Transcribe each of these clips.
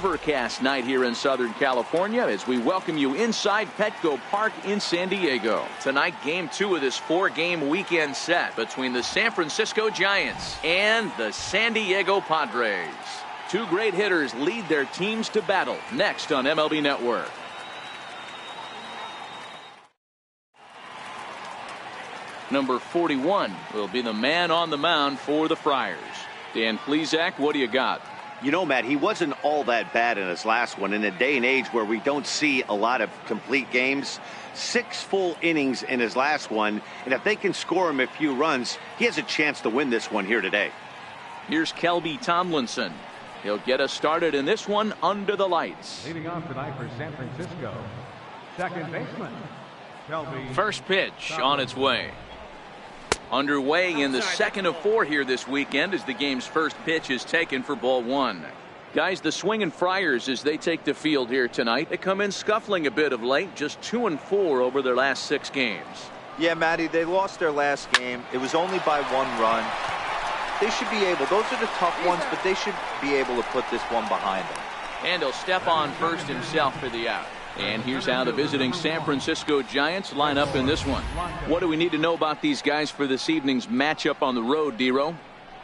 overcast night here in Southern California as we welcome you inside Petco Park in San Diego. Tonight, game 2 of this 4-game weekend set between the San Francisco Giants and the San Diego Padres. Two great hitters lead their teams to battle next on MLB Network. Number 41 will be the man on the mound for the Friars. Dan Plesac, what do you got? You know, Matt, he wasn't all that bad in his last one. In a day and age where we don't see a lot of complete games, 6 full innings in his last one, and if they can score him a few runs, he has a chance to win this one here today. Here's Kelby Tomlinson. He'll get us started in this one under the lights. Leading off tonight for San Francisco, second baseman, Kelby. First pitch on its way. Underway in the second of 4 here this weekend as the game's first pitch is taken for ball 1. Guys, the swinging Friars as they take the field here tonight. They come in scuffling a bit of late, just 2-4 over their last 6 games. Yeah, Matty, they lost their last game. It was only by 1 run. They should be able, those are the tough ones, but they should be able to put this one behind them. And he'll step on first himself for the out. And here's how the visiting San Francisco Giants line up in this one. What do we need to know about these guys for this evening's matchup on the road, D-Row?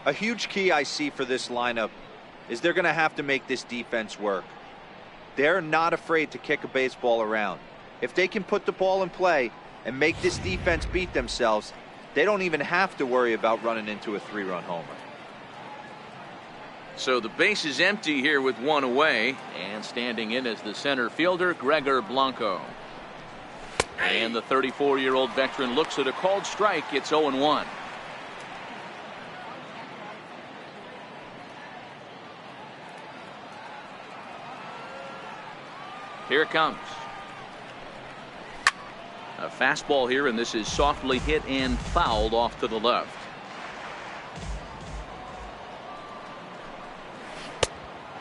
A huge key I see for this lineup is they're going to have to make this defense work. They're not afraid to kick a baseball around. If they can put the ball in play and make this defense beat themselves, they don't even have to worry about running into a 3-run homer. So the base is empty here with 1 away, and standing in as the center fielder, Gregor Blanco. And the 34-year-old veteran looks at a called strike. It's 0-1. Here it comes. A fastball here, and this is softly hit and fouled off to the left.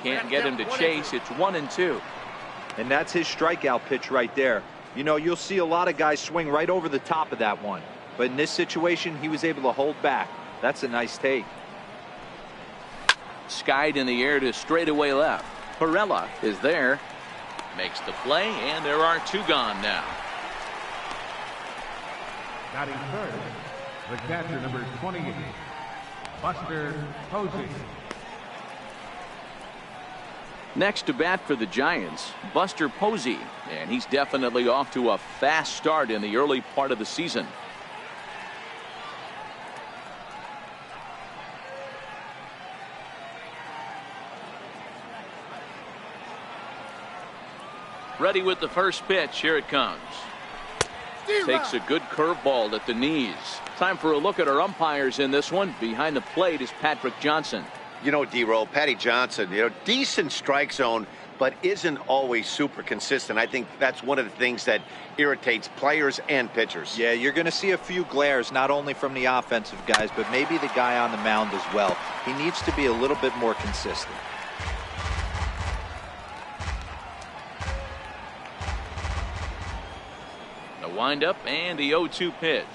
Can't get him to chase. It's 1-2. And that's his strikeout pitch right there. You know, you'll see a lot of guys swing right over the top of that one. But in this situation, he was able to hold back. That's a nice take. Skied in the air to straightaway left. Perella is there. Makes the play, and there are 2 gone now. Batting third, the catcher, number 28, Buster Posey. Next to bat for the Giants, Buster Posey, and he's definitely off to a fast start in the early part of the season. Ready with the first pitch. Here it comes. Takes a good curveball at the knees. Time for a look at our umpires in this one. Behind the plate is Patrick Johnson. You know, D-Row, Patty Johnson, decent strike zone, but isn't always super consistent. I think that's one of the things that irritates players and pitchers. Yeah, you're going to see a few glares, not only from the offensive guys, but maybe the guy on the mound as well. He needs to be a little bit more consistent. The windup and the 0-2 pitch.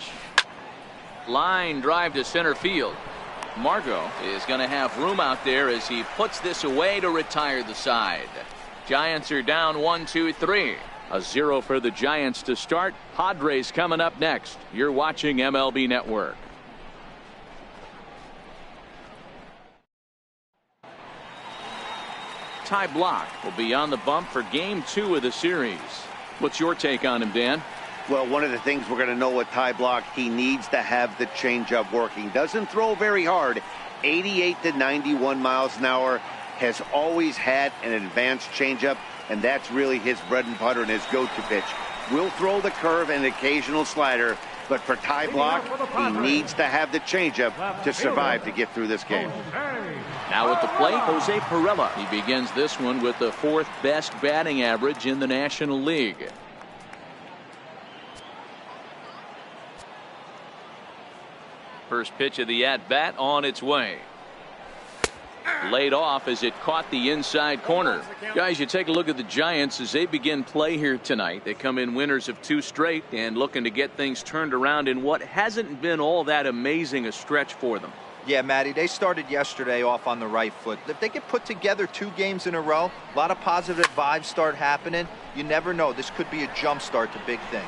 Line drive to center field. Margot is going to have room out there as he puts this away to retire the side. Giants are down 1-2-3. A 0 for the Giants to start. Padres coming up next. You're watching MLB Network. Ty Blach will be on the bump for game 2 of the series. What's your take on him, Dan? Well, one of the things we're going to know with Ty Blach, he needs to have the changeup working. Doesn't throw very hard. 88 to 91 miles an hour. Has always had an advanced changeup, and that's really his bread and butter and his go-to pitch. Will throw the curve and occasional slider, but for Ty Blach, he needs to have the changeup to survive to get through this game. Now at the plate, Jose Perella. He begins this one with the 4th best batting average in the National League. First pitch of the at-bat on its way. Laid off as it caught the inside corner. Guys, you take a look at the Giants as they begin play here tonight. They come in winners of 2 straight and looking to get things turned around in what hasn't been all that amazing a stretch for them. Yeah, Matty, they started yesterday off on the right foot. If they get put together 2 games in a row, a lot of positive vibes start happening. You never know. This could be a jump start to big things.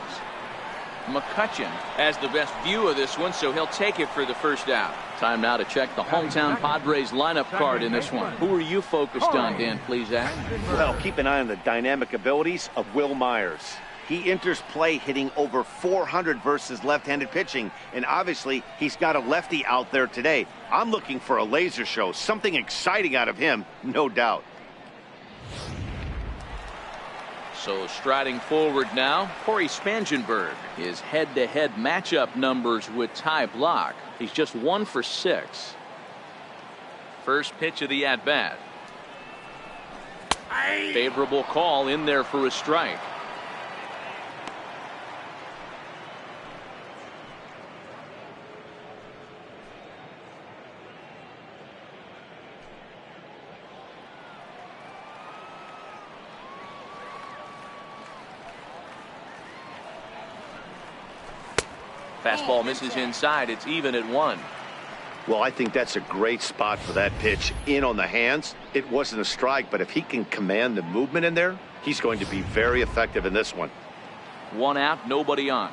McCutcheon has the best view of this one, so he'll take it for the first out. Time now to check the hometown Padres lineup card in this one. Who are you focused on, Dan Plesac? Well, keep an eye on the dynamic abilities of Will Myers. He enters play hitting over 400 versus left-handed pitching, and obviously he's got a lefty out there today. I'm looking for a laser show, something exciting out of him, no doubt. So striding forward now, Corey Spangenberg. His head-to-head matchup numbers with Ty Blach. He's just 1 for 6. First pitch of the at-bat. Favorable call in there for a strike. Fastball misses inside. It's even at 1. Well, I think that's a great spot for that pitch. In on the hands. It wasn't a strike, but if he can command the movement in there, he's going to be very effective in this one. 1 out, nobody on.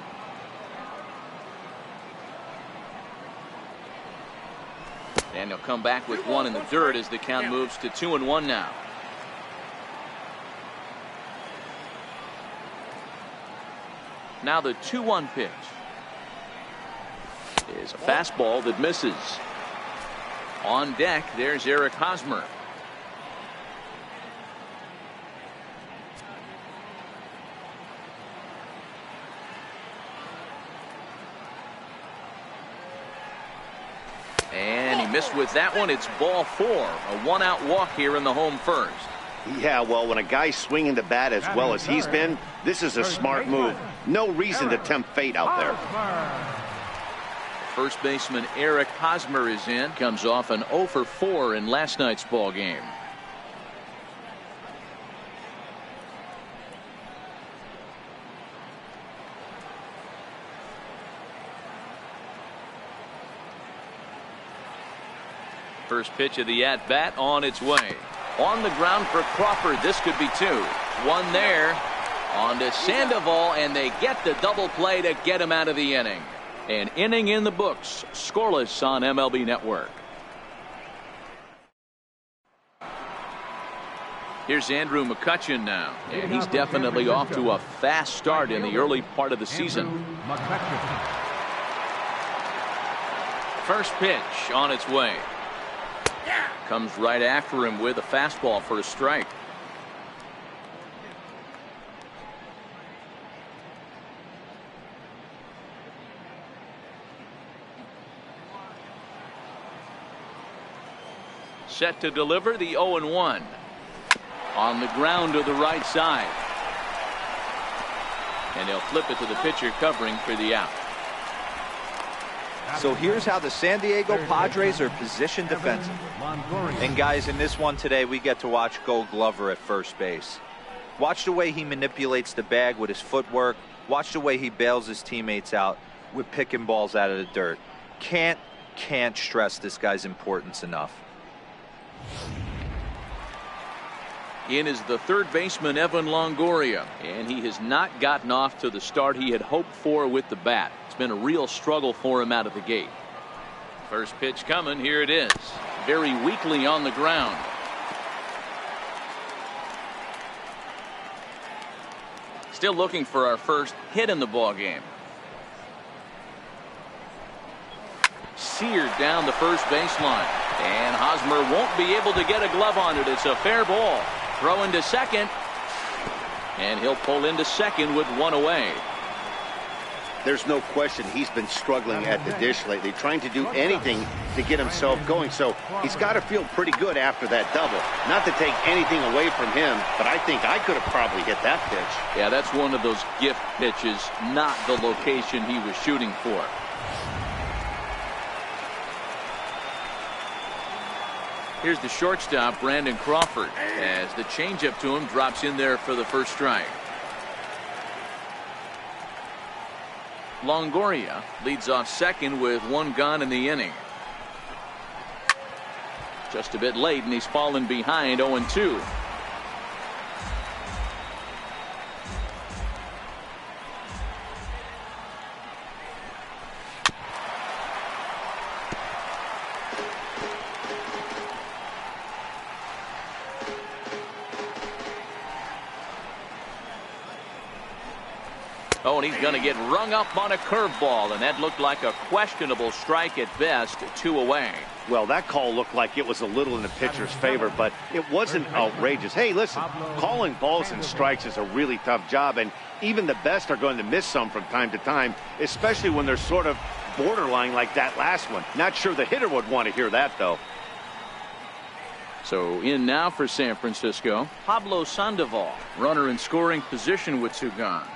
And he'll come back with 1 in the dirt as the count moves to 2-1 now. Now the 2-1 pitch is a fastball that misses. On deck, there's Eric Hosmer. And he missed with that one. It's ball 4. A 1-out walk here in the home first. Yeah, well, when a guy's swinging the bat as well as he's been, this is a smart move. No reason to tempt fate out there. First baseman Eric Hosmer is in. Comes off an 0 for 4 in last night's ball game. First pitch of the at-bat on its way. On the ground for Crawford. This could be 2. 1 there. On to Sandoval, and they get the double play to get him out of the inning. An inning in the books, scoreless on MLB Network. Here's Andrew McCutcheon now, and he's definitely off to a fast start in the early part of the season. First pitch on its way. Comes right after him with a fastball for a strike. Set to deliver the 0-1. On the ground to the right side. And they'll flip it to the pitcher covering for the out. So here's how the San Diego Padres are positioned defensively. And guys, in this one today, we get to watch Gold Glover at first base. Watch the way he manipulates the bag with his footwork. Watch the way he bails his teammates out with picking balls out of the dirt. Can't stress this guy's importance enough. In is the third baseman Evan Longoria, and he has not gotten off to the start he had hoped for with the bat. It's been a real struggle for him out of the gate. First pitch coming. Here it is. Very weakly on the ground. Still looking for our first hit in the ball game. Seared down the first baseline, and Hosmer won't be able to get a glove on it. It's a fair ball. Throw into second, and he'll pull into second with 1 away. There's no question he's been struggling at the dish lately, trying to do anything to get himself going. So he's got to feel pretty good after that double. Not to take anything away from him, but I think I could have probably hit that pitch. Yeah, that's one of those gift pitches, not the location he was shooting for. Here's the shortstop, Brandon Crawford, as the changeup to him drops in there for the first strike. Longoria leads off second with 1 gone in the inning. Just a bit late, and he's fallen behind 0-2. Oh, and he's going to get rung up on a curveball, and that looked like a questionable strike at best. 2 away. Well, that call looked like it was a little in the pitcher's favor, but it wasn't outrageous. Hey, listen, calling balls and strikes is a really tough job, and even the best are going to miss some from time to time, especially when they're sort of borderline like that last one. Not sure the hitter would want to hear that, though. So in now for San Francisco, Pablo Sandoval, runner in scoring position with 2 gone.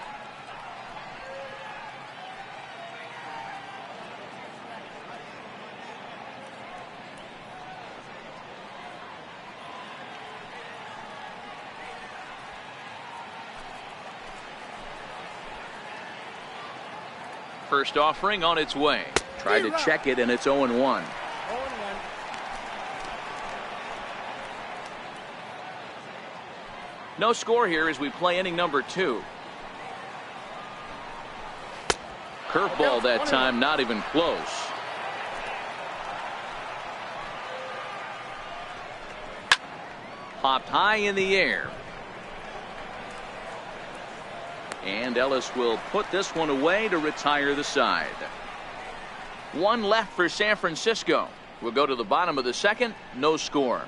First offering on its way. Tried to check it, and it's 0-1. No score here as we play inning number 2. Curveball that time, not even close. Popped high in the air. And Ellis will put this one away to retire the side. 1 left for San Francisco. We'll go to the bottom of the 2nd. No score.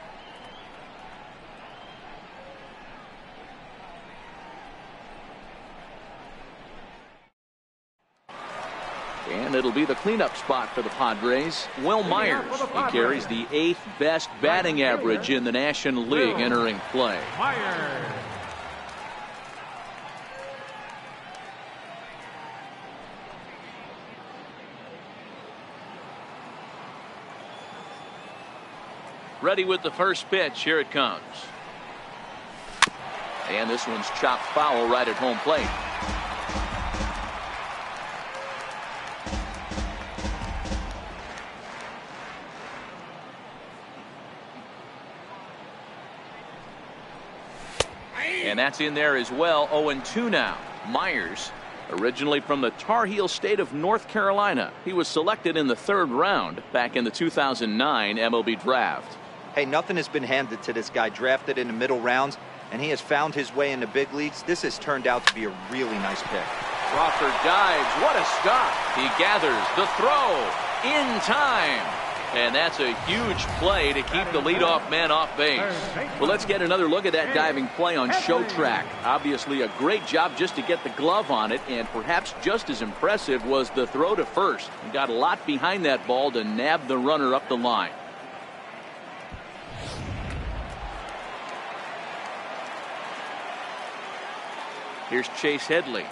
And it'll be the cleanup spot for the Padres. Will Myers. He carries the 8th best batting average in the National League entering play. Myers. Ready with the first pitch. Here it comes. And this one's chopped foul right at home plate. And that's in there as well. 0-2 now. Myers, originally from the Tar Heel state of North Carolina. He was selected in the 3rd round back in the 2009 MLB draft. Hey, nothing has been handed to this guy. Drafted in the middle rounds, and he has found his way in the big leagues. This has turned out to be a really nice pick. Crawford dives. What a stop. He gathers the throw in time. And that's a huge play to keep the leadoff man off base. Well, let's get another look at that diving play on Show Track. Obviously a great job just to get the glove on it, and perhaps just as impressive was the throw to first. He got a lot behind that ball to nab the runner up the line. Here's Chase Headley.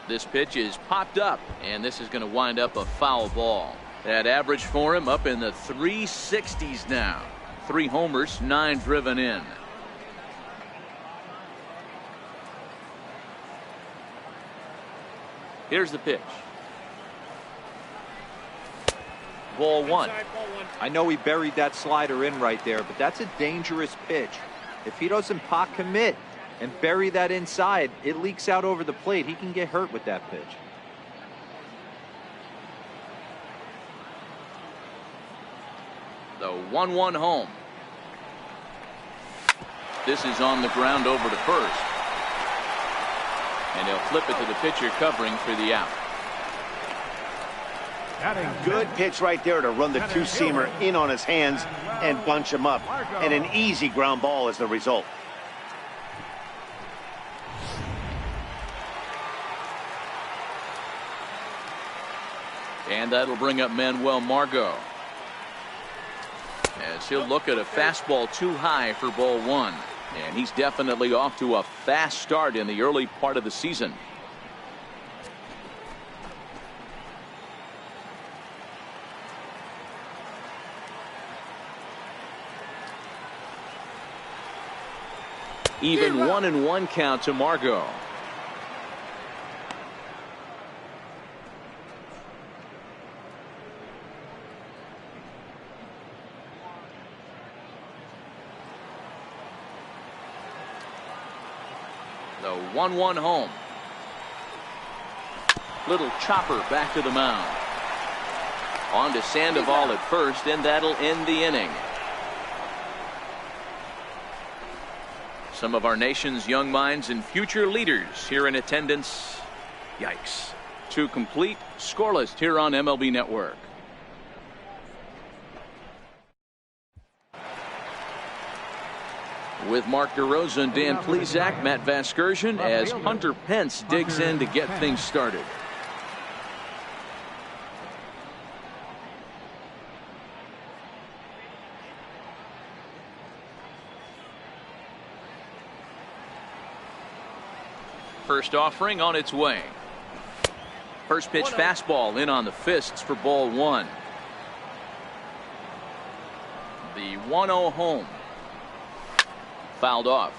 This pitch is popped up, and this is going to wind up a foul ball. That average for him up in the 360s now. 3 homers, 9 driven in. Here's the pitch. Ball 1. I know he buried that slider in right there, but that's a dangerous pitch. If he doesn't pot commit and bury that inside, it leaks out over the plate. He can get hurt with that pitch. The 1-1 home. This is on the ground over to first. And he'll flip it to the pitcher covering for the out. Good pitch right there to run the 2-seamer in on his hands and bunch him up. And an easy ground ball is the result. And that'll bring up Manuel Margot, as he'll look at a fastball too high for ball 1. And he's definitely off to a fast start in the early part of the season. Even 1-1 count to Margot. The 1-1 home. Little chopper back to the mound. On to Sandoval at first, and that'll end the inning. Some of our nation's young minds and future leaders here in attendance. Yikes. 2 complete, scoreless here on MLB Network. With Mark DeRosa and Dan Plesac, Matt Vasgersian as Hunter Pence digs in to get things started. First offering on its way. First pitch fastball in on the fists for ball 1. The 1-0 home. Fouled off.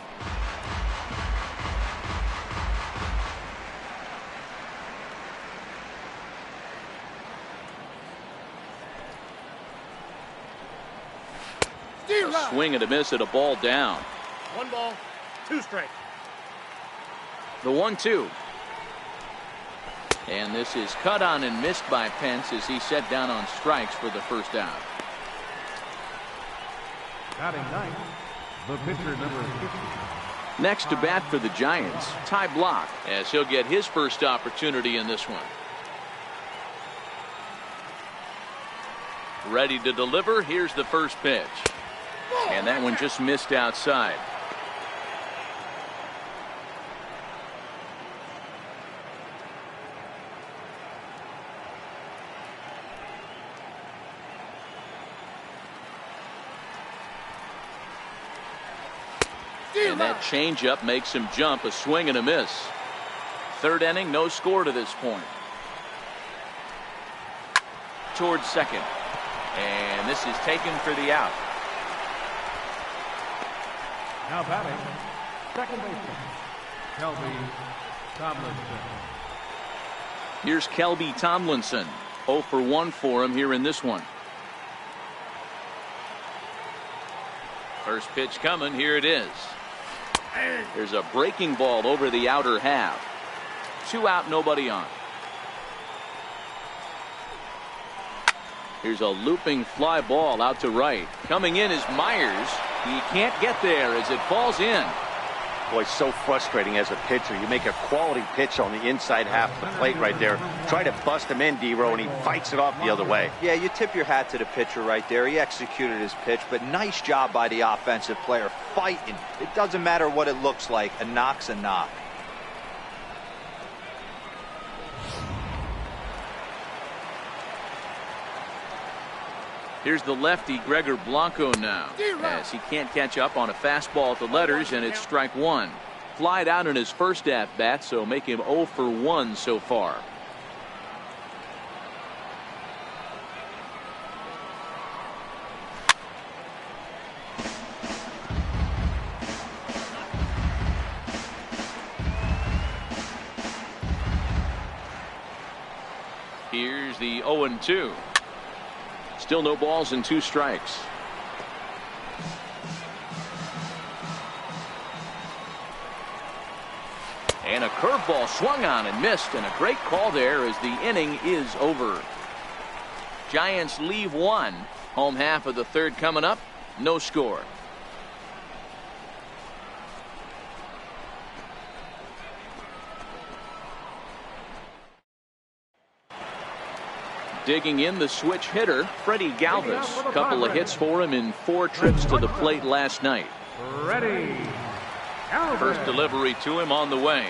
A swing and a miss at a ball down. 1 ball, 2 strikes. The 1-2. And this is cut on and missed by Pence as he set down on strikes for the first out. Batting ninth, the pitcher number 50. Next to bat for the Giants, Ty Blach, as he'll get his first opportunity in this one. Ready to deliver. Here's the first pitch. And that one just missed outside. And that changeup makes him jump. A swing and a miss. 3rd inning, no score to this point. Towards second. And this is taken for the out. Now batting, second baseman, Kelby Tomlinson. Here's Kelby Tomlinson. 0 for 1 for him here in this one. First pitch coming. Here it is. There's a breaking ball over the outer half. 2 out, nobody on. Here's a looping fly ball out to right. Coming in is Myers. He can't get there as it falls in. Boy, so frustrating as a pitcher. You make a quality pitch on the inside half of the plate right there. Try to bust him in, D-Row, and he fights it off the other way. Yeah, you tip your hat to the pitcher right there. He executed his pitch, but nice job by the offensive player fighting. It doesn't matter what it looks like. A knock's a knock. Here's the lefty Gregor Blanco now, as he can't catch up on a fastball at the letters, and it's strike 1. Flied out in his first at-bat, so make him 0 for 1 so far. Here's the 0-2. Still no balls and 2 strikes. And a curveball swung on and missed, and a great call there as the inning is over. Giants leave 1. Home half of the 3rd coming up. No score. Digging in, the switch hitter, Freddie Galvis. A couple of hits for him in 4 trips to the plate last night. Ready. First delivery to him on the way.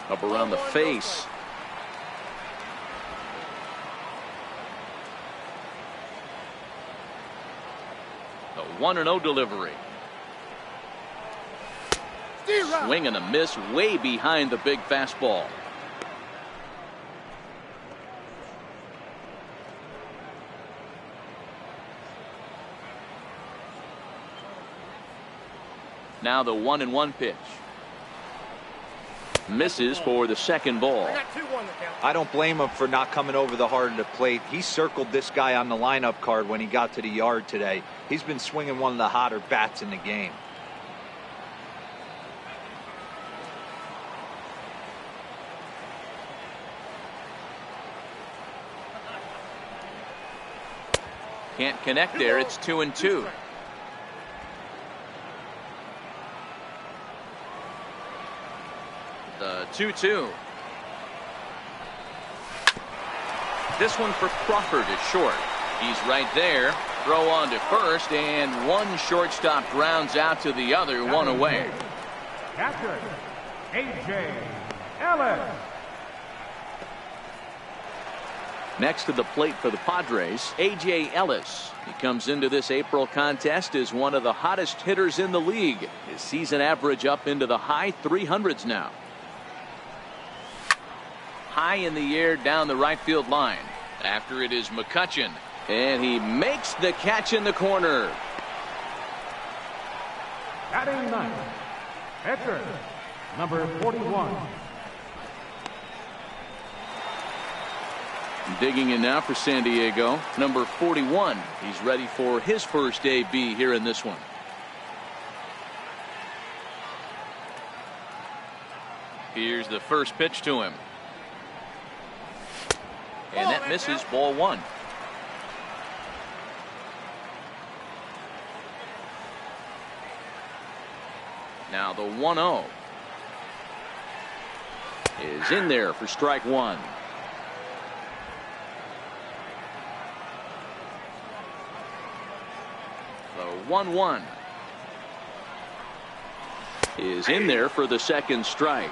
Up around the face. The 1-0 delivery. Swing and a miss way behind the big fastball. Now the 1-1 pitch. Misses for the 2nd ball. I don't blame him for not coming over the heart of the plate. He circled this guy on the lineup card when he got to the yard today. He's been swinging one of the hotter bats in the game. Can't connect there. It's 2-2. The 2-2. This one for Crawford is short. He's right there. Throw on to first, and one shortstop grounds out to the other, one away. Catcher, A.J. Ellis. Next to the plate for the Padres, A.J. Ellis. He comes into this April contest as one of the hottest hitters in the league. His season average up into the high 300s now. High in the air down the right field line. After it is McCutchen. And he makes the catch in the corner. Batting ninth, pitcher, number 41. Digging in now for San Diego, number 41. He's ready for his first AB here in this one. Here's the first pitch to him. And that misses, ball one. Now the 1-0 is in there for strike one. The 1-1 is in there for the second strike.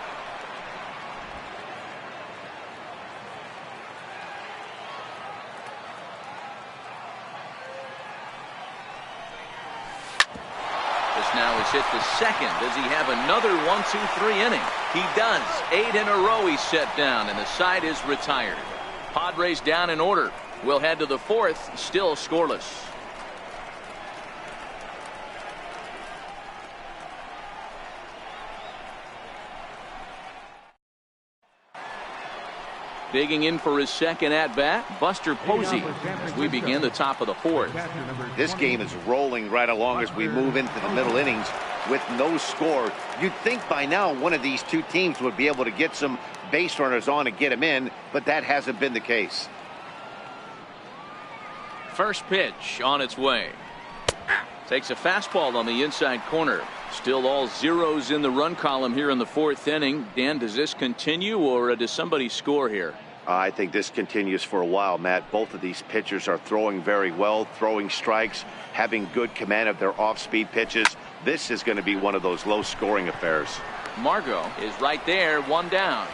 Now is hit to second. Does he have another 1-2-3 inning? He does. 8 in a row he's set down, and the side is retired. Padres down in order. We'll head to the fourth, still scoreless. Digging in for his second at-bat, Buster Posey, as we begin the top of the fourth. This game is rolling right along as we move into the middle innings with no score. You'd think by now one of these two teams would be able to get some base runners on and get them in, but that hasn't been the case. First pitch on its way. Takes a fastball on the inside corner. Still all zeros in the run column here in the fourth inning. Dan, does this continue, or does somebody score here? I think this continues for a while, Matt. Both of these pitchers are throwing very well, throwing strikes, having good command of their off-speed pitches. This is going to be one of those low-scoring affairs. Margot is right there, one down.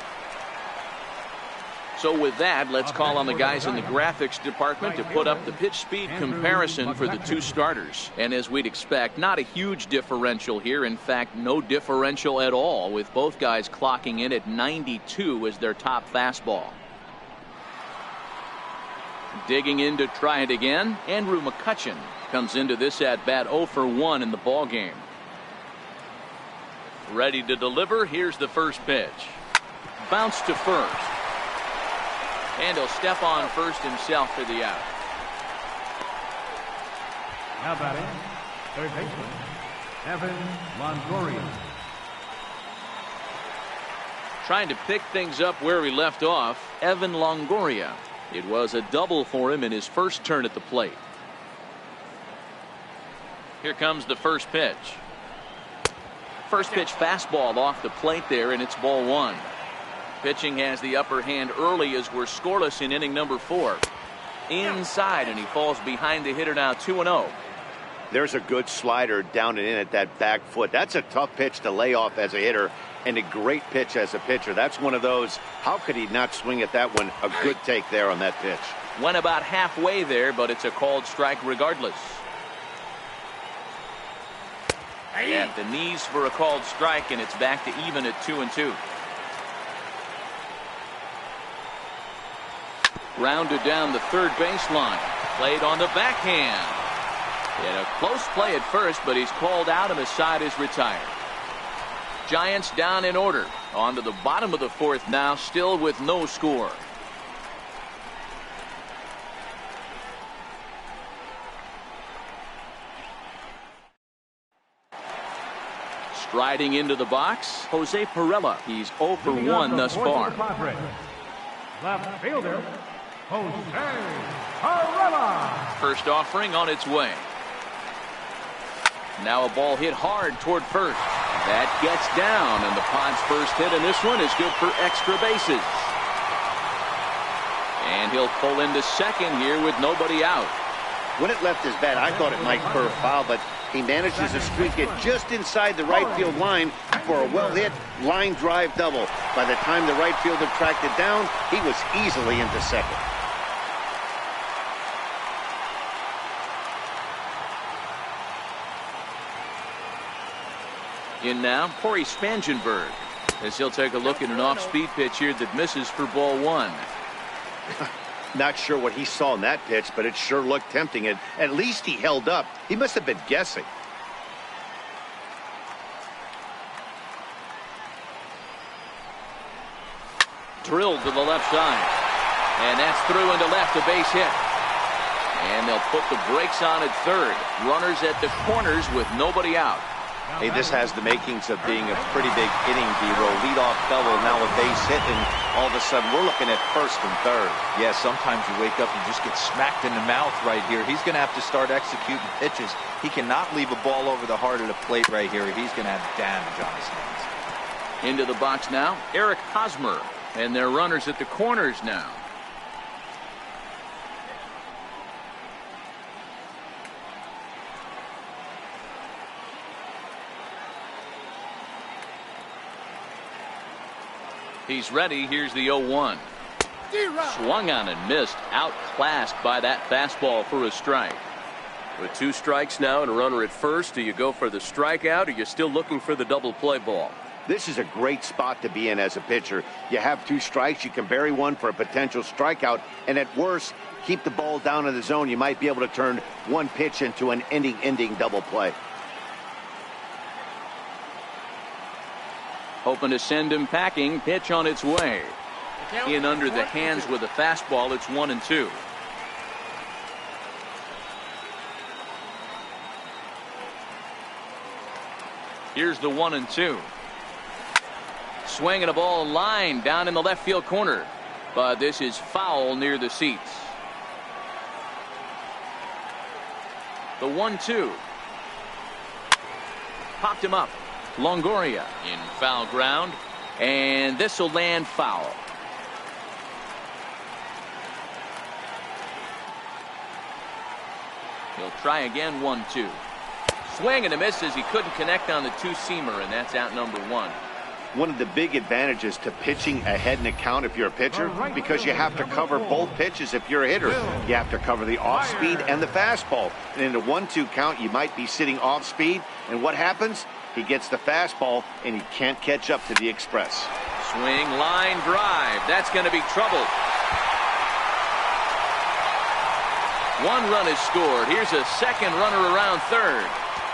So with that, let's call on the guys in the graphics department to put up the pitch speed comparison for the two starters. And as we'd expect, not a huge differential here. In fact, no differential at all, with both guys clocking in at 92 as their top fastball. Digging in to try it again, Andrew McCutchen comes into this at-bat 0 for 1 in the ball game. Ready to deliver. Here's the first pitch. Bounce to first. And he'll step on first himself for the out. Now batting, third baseman, Evan Longoria. Trying to pick things up where he left off, Evan Longoria. It was a double for him in his first turn at the plate. Here comes the first pitch. First pitch fastball off the plate there, and it's ball one. Pitching has the upper hand early as we're scoreless in inning number 4. Inside, and he falls behind the hitter now, 2-0. There's a good slider down and in at that back foot. That's a tough pitch to lay off as a hitter, and a great pitch as a pitcher. That's one of those, how could he not swing at that one? A good take there on that pitch. Went about halfway there, but it's a called strike regardless. At the knees for a called strike, and it's back to even at 2-2. Grounded down the third baseline. Played on the backhand. In a close play at first, but he's called out and the side is retired. Giants down in order. On to the bottom of the fourth now, still with no score. Striding into the box, Jose Pirela. He's 0 for 1 thus far. Left fielder, Jose Arella. First offering on its way. Now a ball hit hard toward first. That gets down, and the Pods' first hit in this one is good for extra bases. And he'll pull into second here with nobody out. When it left his bat, I thought it might curve foul, but he manages to squeak it just inside the right field line for a well-hit line drive double. By the time the right fielder tracked it down, he was easily into second. In now, Corey Spangenberg, as he'll take a look at an off-speed pitch here that misses for ball one. Not sure what he saw in that pitch, but it sure looked tempting. And at least he held up. He must have been guessing. Drilled to the left side. And that's through into left, a base hit. And they'll put the brakes on at third. Runners at the corners with nobody out. Hey, this has the makings of being a pretty big inning, D-roll. Leadoff double, now a base hit, and all of a sudden we're looking at first and third. Yeah, sometimes you wake up and just get smacked in the mouth right here. He's going to have to start executing pitches. He cannot leave a ball over the heart of the plate right here. He's going to have damage on his hands. Into the box now, Eric Hosmer. And their runners at the corners now. He's ready. Here's the 0-1. Swung on and missed. Outclassed by that fastball for a strike. With 2 strikes now and a runner at first, do you go for the strikeout, or you're still looking for the double play ball? This is a great spot to be in as a pitcher. You have 2 strikes. You can bury one for a potential strikeout, and at worst, keep the ball down in the zone. You might be able to turn one pitch into an ending double play. Hoping to send him packing. Pitch on its way. In under the hands with a fastball. It's 1-2. Here's the 1-2. Swinging a ball line down in the left field corner. But this is foul near the seats. The 1-2. Popped him up. Longoria in foul ground, and this will land foul. He'll try again. 1-2. Swing and a miss as he couldn't connect on the 2-seamer, and that's out number 1. One of the big advantages to pitching ahead in a count if you're a pitcher, because you have to cover both pitches if you're a hitter. You have to cover the off speed and the fastball. And in a 1-2 count, you might be sitting off speed, and what happens? He gets the fastball, and he can't catch up to the express. Swing, line drive. That's going to be trouble. 1 run is scored. Here's a second runner around third.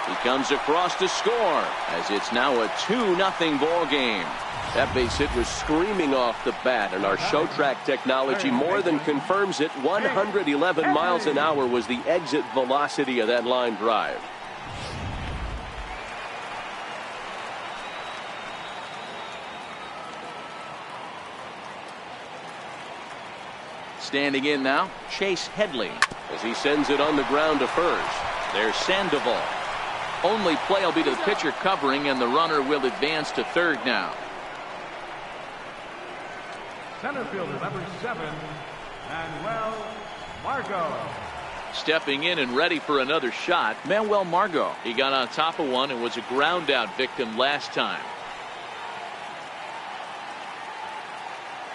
He comes across to score, as it's now a 2-0 ball game. That base hit was screaming off the bat, and our show track technology more than confirms it. 111 miles an hour was the exit velocity of that line drive. Standing in now, Chase Headley. As he sends it on the ground to first. There's Sandoval. Only play will be to the pitcher covering, and the runner will advance to third now. Center fielder number 7, Manuel Margot. Stepping in and ready for another shot, Manuel Margot. He got on top of one and was a ground out victim last time.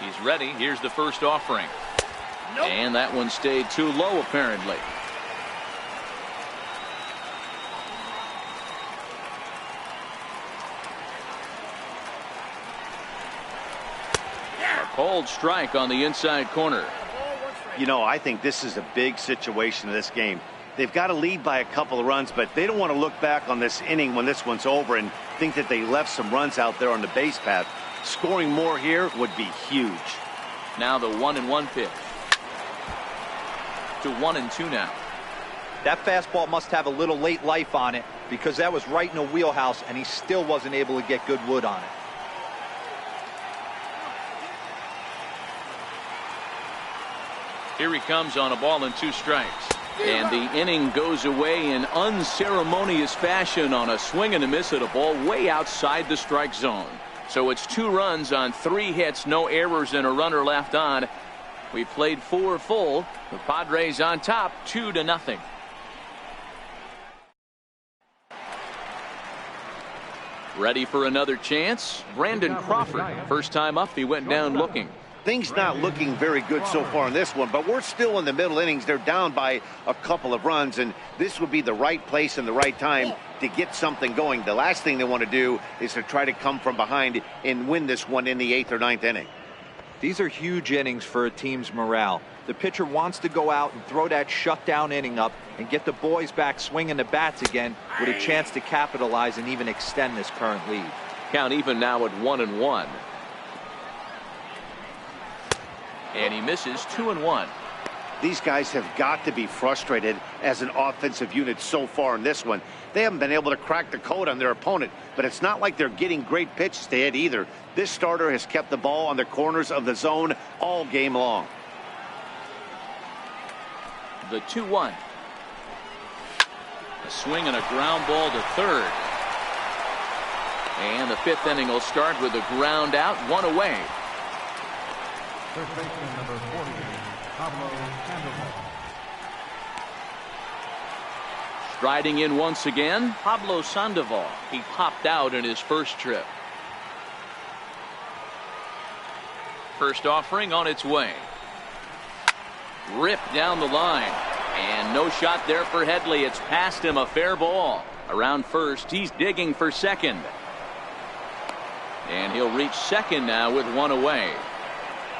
He's ready. Here's the first offering. Nope. And that one stayed too low, apparently. A cold strike on the inside corner. You know, I think this is a big situation in this game. They've got to lead by a couple of runs, but they don't want to look back on this inning when this one's over and think that they left some runs out there on the base path. Scoring more here would be huge. Now the 1-1 pitch. To 1-2 now. That fastball must have a little late life on it, because that was right in the wheelhouse, and he still wasn't able to get good wood on it. Here he comes on a ball and 2 strikes. And the inning goes away in unceremonious fashion on a swing and a miss at a ball way outside the strike zone. So it's 2 runs on 3 hits, no errors, and a runner left on. We played 4 full. The Padres on top 2-0. Ready for another chance? Brandon Crawford. First time up, he went down looking. Things not looking very good so far in this one, but we're still in the middle innings. They're down by a couple of runs, and this would be the right place and the right time to get something going. The last thing they want to do is to try to come from behind and win this one in the 8th or 9th inning. These are huge innings for a team's morale. The pitcher wants to go out and throw that shutdown inning up and get the boys back swinging the bats again with a chance to capitalize and even extend this current lead. Count even now at 1-1. And he misses 2-1. These guys have got to be frustrated as an offensive unit so far in this one. They haven't been able to crack the code on their opponent, but it's not like they're getting great pitches to hit either. This starter has kept the ball on the corners of the zone all game long. The 2-1. A swing and a ground ball to third. And the 5th inning will start with a ground out, 1 away. First baseman number 40, Pablo Sandoval. Striding in once again, Pablo Sandoval. He popped out in his first trip. First offering on its way. Ripped down the line. And no shot there for Headley. It's past him, a fair ball. Around first, he's digging for second. And he'll reach second now with 1 away.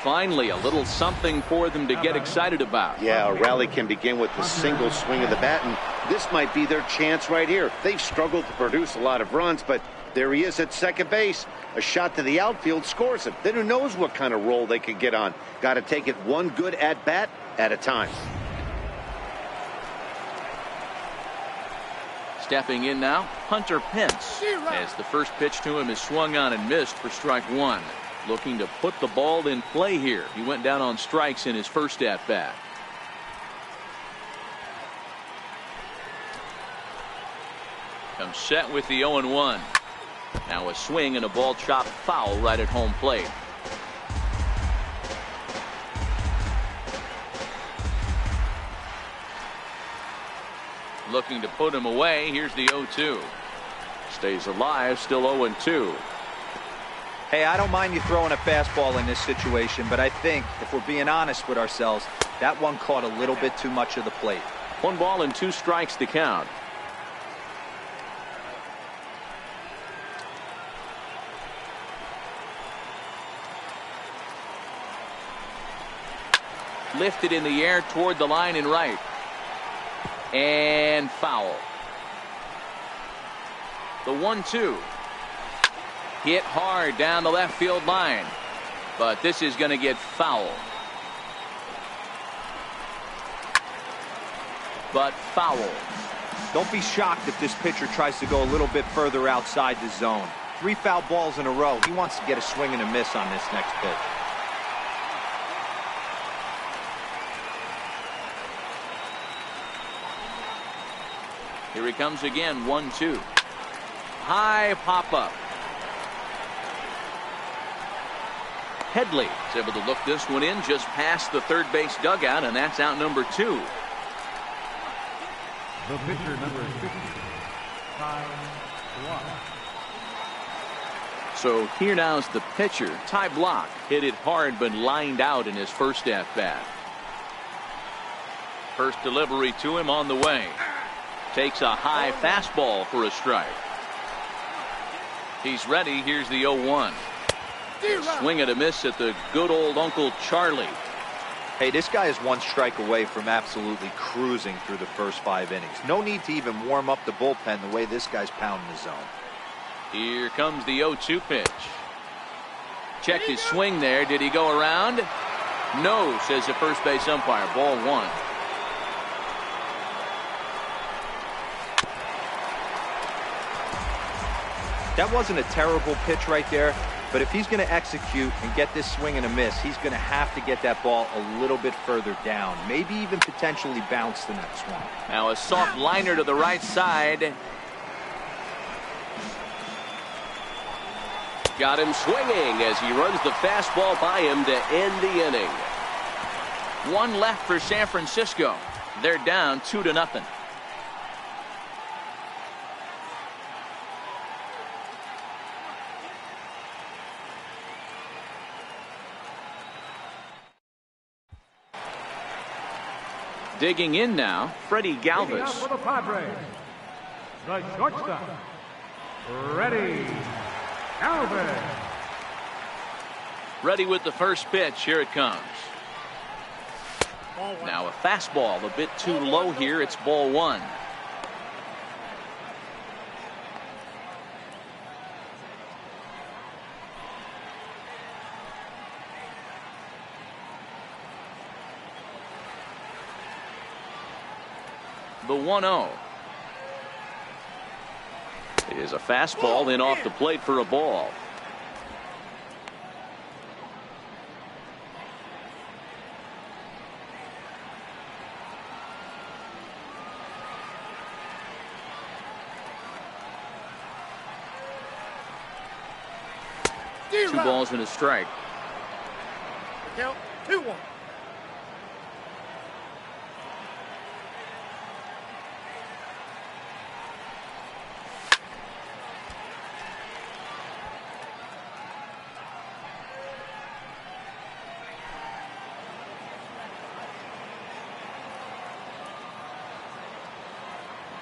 Finally, a little something for them to get excited about. Yeah, a rally can begin with a single swing of the bat, and this might be their chance right here. They've struggled to produce a lot of runs, but there he is at second base. A shot to the outfield scores him. Then who knows what kind of roll they could get on. Got to take it one good at-bat at a time. Stepping in now, Hunter Pence, as the first pitch to him is swung on and missed for strike 1. Looking to put the ball in play here. He went down on strikes in his first at-bat. Comes set with the 0-1. Now a swing and a ball chopped foul right at home plate. Looking to put him away. Here's the 0-2. Stays alive, still 0-2. Hey, I don't mind you throwing a fastball in this situation, but I think if we're being honest with ourselves, that one caught a little bit too much of the plate. 1 ball and 2 strikes to count. Lifted in the air toward the line and right. And foul. The 1-2. Hit hard down the left field line. But this is going to get foul. But foul. Don't be shocked if this pitcher tries to go a little bit further outside the zone. 3 foul balls in a row. He wants to get a swing and a miss on this next pitch. Here he comes again, 1-2. High pop-up. Headley is able to look this one in just past the third base dugout, and that's out number 2. The pitcher number 60, Ty Block. So here now is the pitcher, Ty Block. Hit it hard but lined out in his first at-bat. First delivery to him on the way. Takes a high fastball for a strike. He's ready. Here's the 0-1. Swing and a miss at the good old Uncle Charlie. Hey, this guy is 1 strike away from absolutely cruising through the first 5 innings. No need to even warm up the bullpen the way this guy's pounding the zone. Here comes the 0-2 pitch. Checked his swing there. Did he go around? No, says the first base umpire. Ball 1. That wasn't a terrible pitch right there, But if he's going to execute and get this swing and a miss, he's going to have to get that ball a little bit further down. Maybe even potentially bounce the next one. Now a soft liner to the right side. Got him swinging as he runs the fastball by him to end the inning. One left for San Francisco. They're down 2-0. Digging in now, Freddie Galvis. For the Padres, the shortstop, Freddie Galvis. Ready with the first pitch. Here it comes. Now a fastball a bit too low here. It's ball one. The 1-0. It is a fastball in off the plate for a ball. Two balls and a strike. Count 2-1.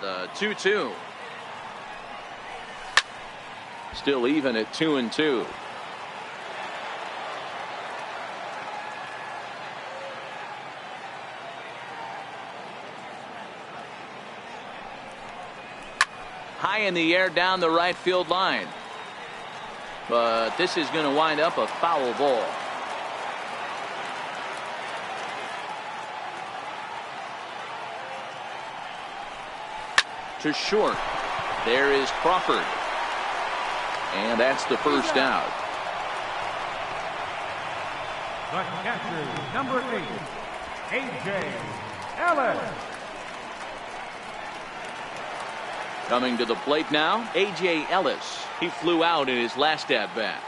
The 2-2. Still even at 2-2. High in the air down the right field line. But this is going to wind up a foul ball. To short. There is Crawford. And that's the first out. The catcher, number 8, A.J. Ellis. Coming to the plate now, A.J. Ellis. He flew out in his last at-bat.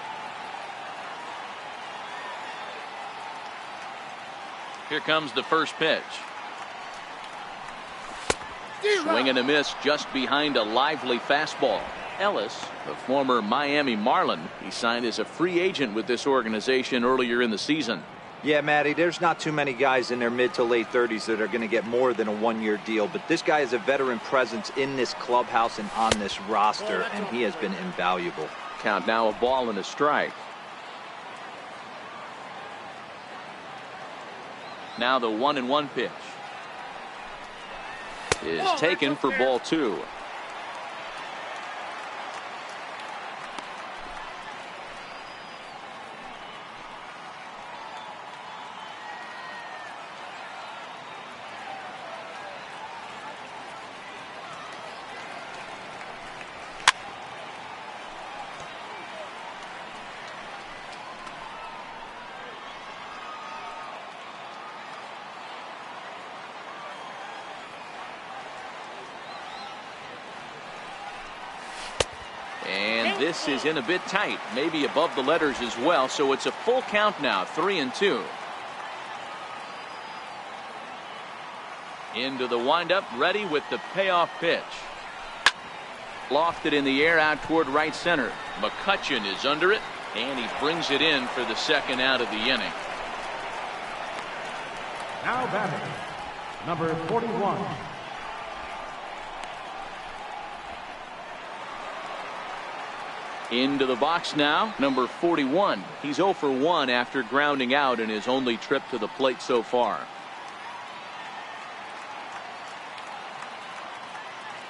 Here comes the first pitch. Swing and a miss just behind a lively fastball. Ellis, the former Miami Marlin, he signed as a free agent with this organization earlier in the season. Yeah, Matty, there's not too many guys in their mid to late 30s that are going to get more than a one-year deal. But this guy is a veteran presence in this clubhouse and on this roster, and he has been invaluable. Count now a ball and a strike. Now the 1-1 pitch is taken for ball two. This is in a bit tight, maybe above the letters as well, so it's a full count now, 3-2. Into the windup, ready with the payoff pitch. Lofted in the air out toward right center. McCutchen is under it, and he brings it in for the second out of the inning. Now batting, number 41. Into the box now, number 41. He's 0 for 1 after grounding out in his only trip to the plate so far.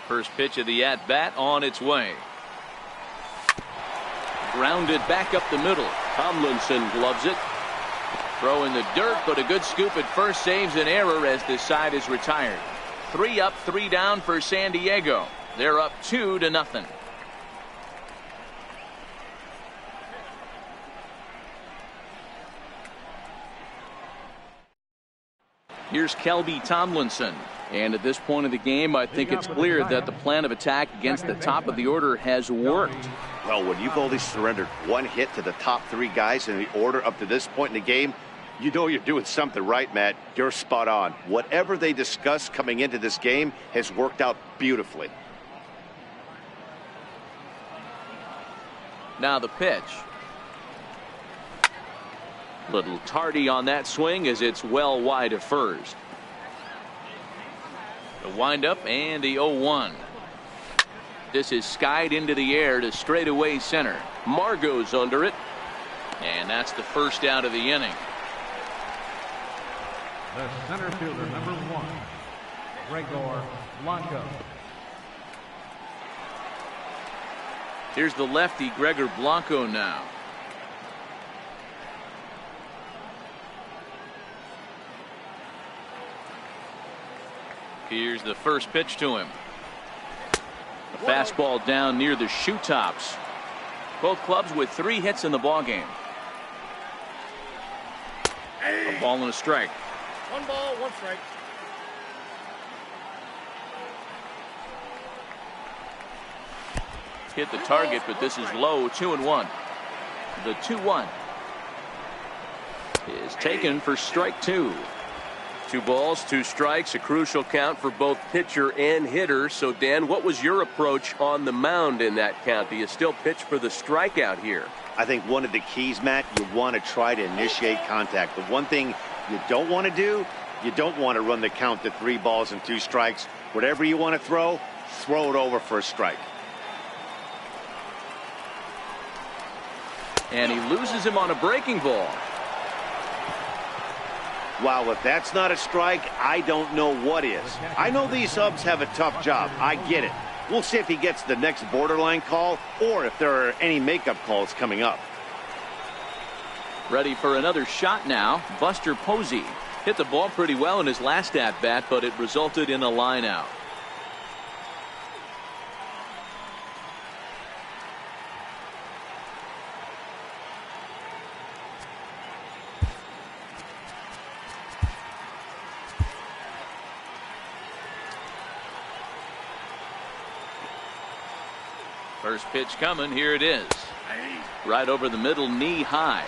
First pitch of the at-bat on its way. Grounded back up the middle. Tomlinson gloves it. Throw in the dirt, but a good scoop at first saves an error as this side is retired. 3 up, 3 down for San Diego. They're up 2-0. Here's Kelby Tomlinson. And at this point of the game, I think it's clear that the plan of attack against the top of the order has worked. Well, when you've only surrendered one hit to the top three guys in the order up to this point in the game, you know you're doing something right, Matt. You're spot on. Whatever they discussed coming into this game has worked out beautifully. Now the pitch. Little tardy on that swing as it's well wide of first. The windup and the 0-1. This is skied into the air to straightaway center. Margot's under it. And that's the first out of the inning. The center fielder, number 1, Gregor Blanco. Here's the lefty, Gregor Blanco now. Here's the first pitch to him. A fastball down near the shoe tops. Both clubs with 3 hits in the ballgame. A ball and a strike. 1 ball, 1 strike. Hit the target, but this is low. 2-1. The 2-1 is taken for strike 2. 2 balls, 2 strikes, a crucial count for both pitcher and hitter. So, Dan, what was your approach on the mound in that count? Do you still pitch for the strikeout here? I think one of the keys, Matt, you want to try to initiate contact. The one thing you don't want to do, you don't want to run the count to 3 balls and 2 strikes. Whatever you want to throw it over for a strike. And he loses him on a breaking ball. Wow, if that's not a strike, I don't know what is. I know these subs have a tough job. I get it. We'll see if he gets the next borderline call or if there are any makeup calls coming up. Ready for another shot now. Buster Posey hit the ball pretty well in his last at-bat, but it resulted in a line out. First pitch coming. Here it is. Right over the middle, knee high.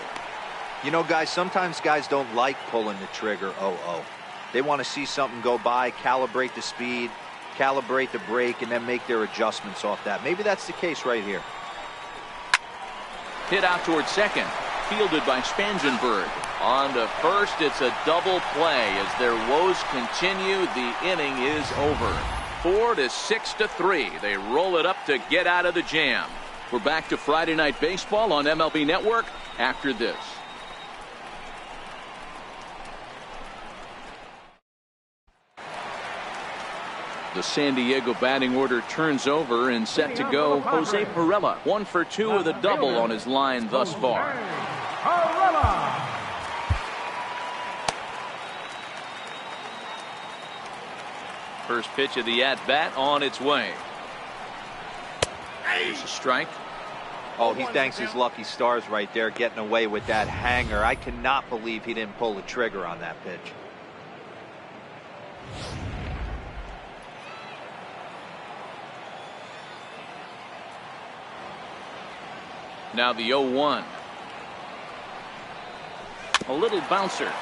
You know, guys, sometimes guys don't like pulling the trigger 0-0. They want to see something go by, calibrate the speed, calibrate the break, and then make their adjustments off that. Maybe that's the case right here. Hit out towards second. Fielded by Spangenberg. On to first. It's a double play. As their woes continue, the inning is over. 4-6-3. They roll it up to get out of the jam. We're back to Friday Night Baseball on MLB Network after this. The San Diego batting order turns over and set to go. Jose Pirela, 1 for 2 with a double on his line thus far. First pitch of the at-bat on its way. There's a strike. Oh, he thanks his lucky stars right there, getting away with that hanger. I cannot believe he didn't pull the trigger on that pitch. Now the 0-1. A little bouncer.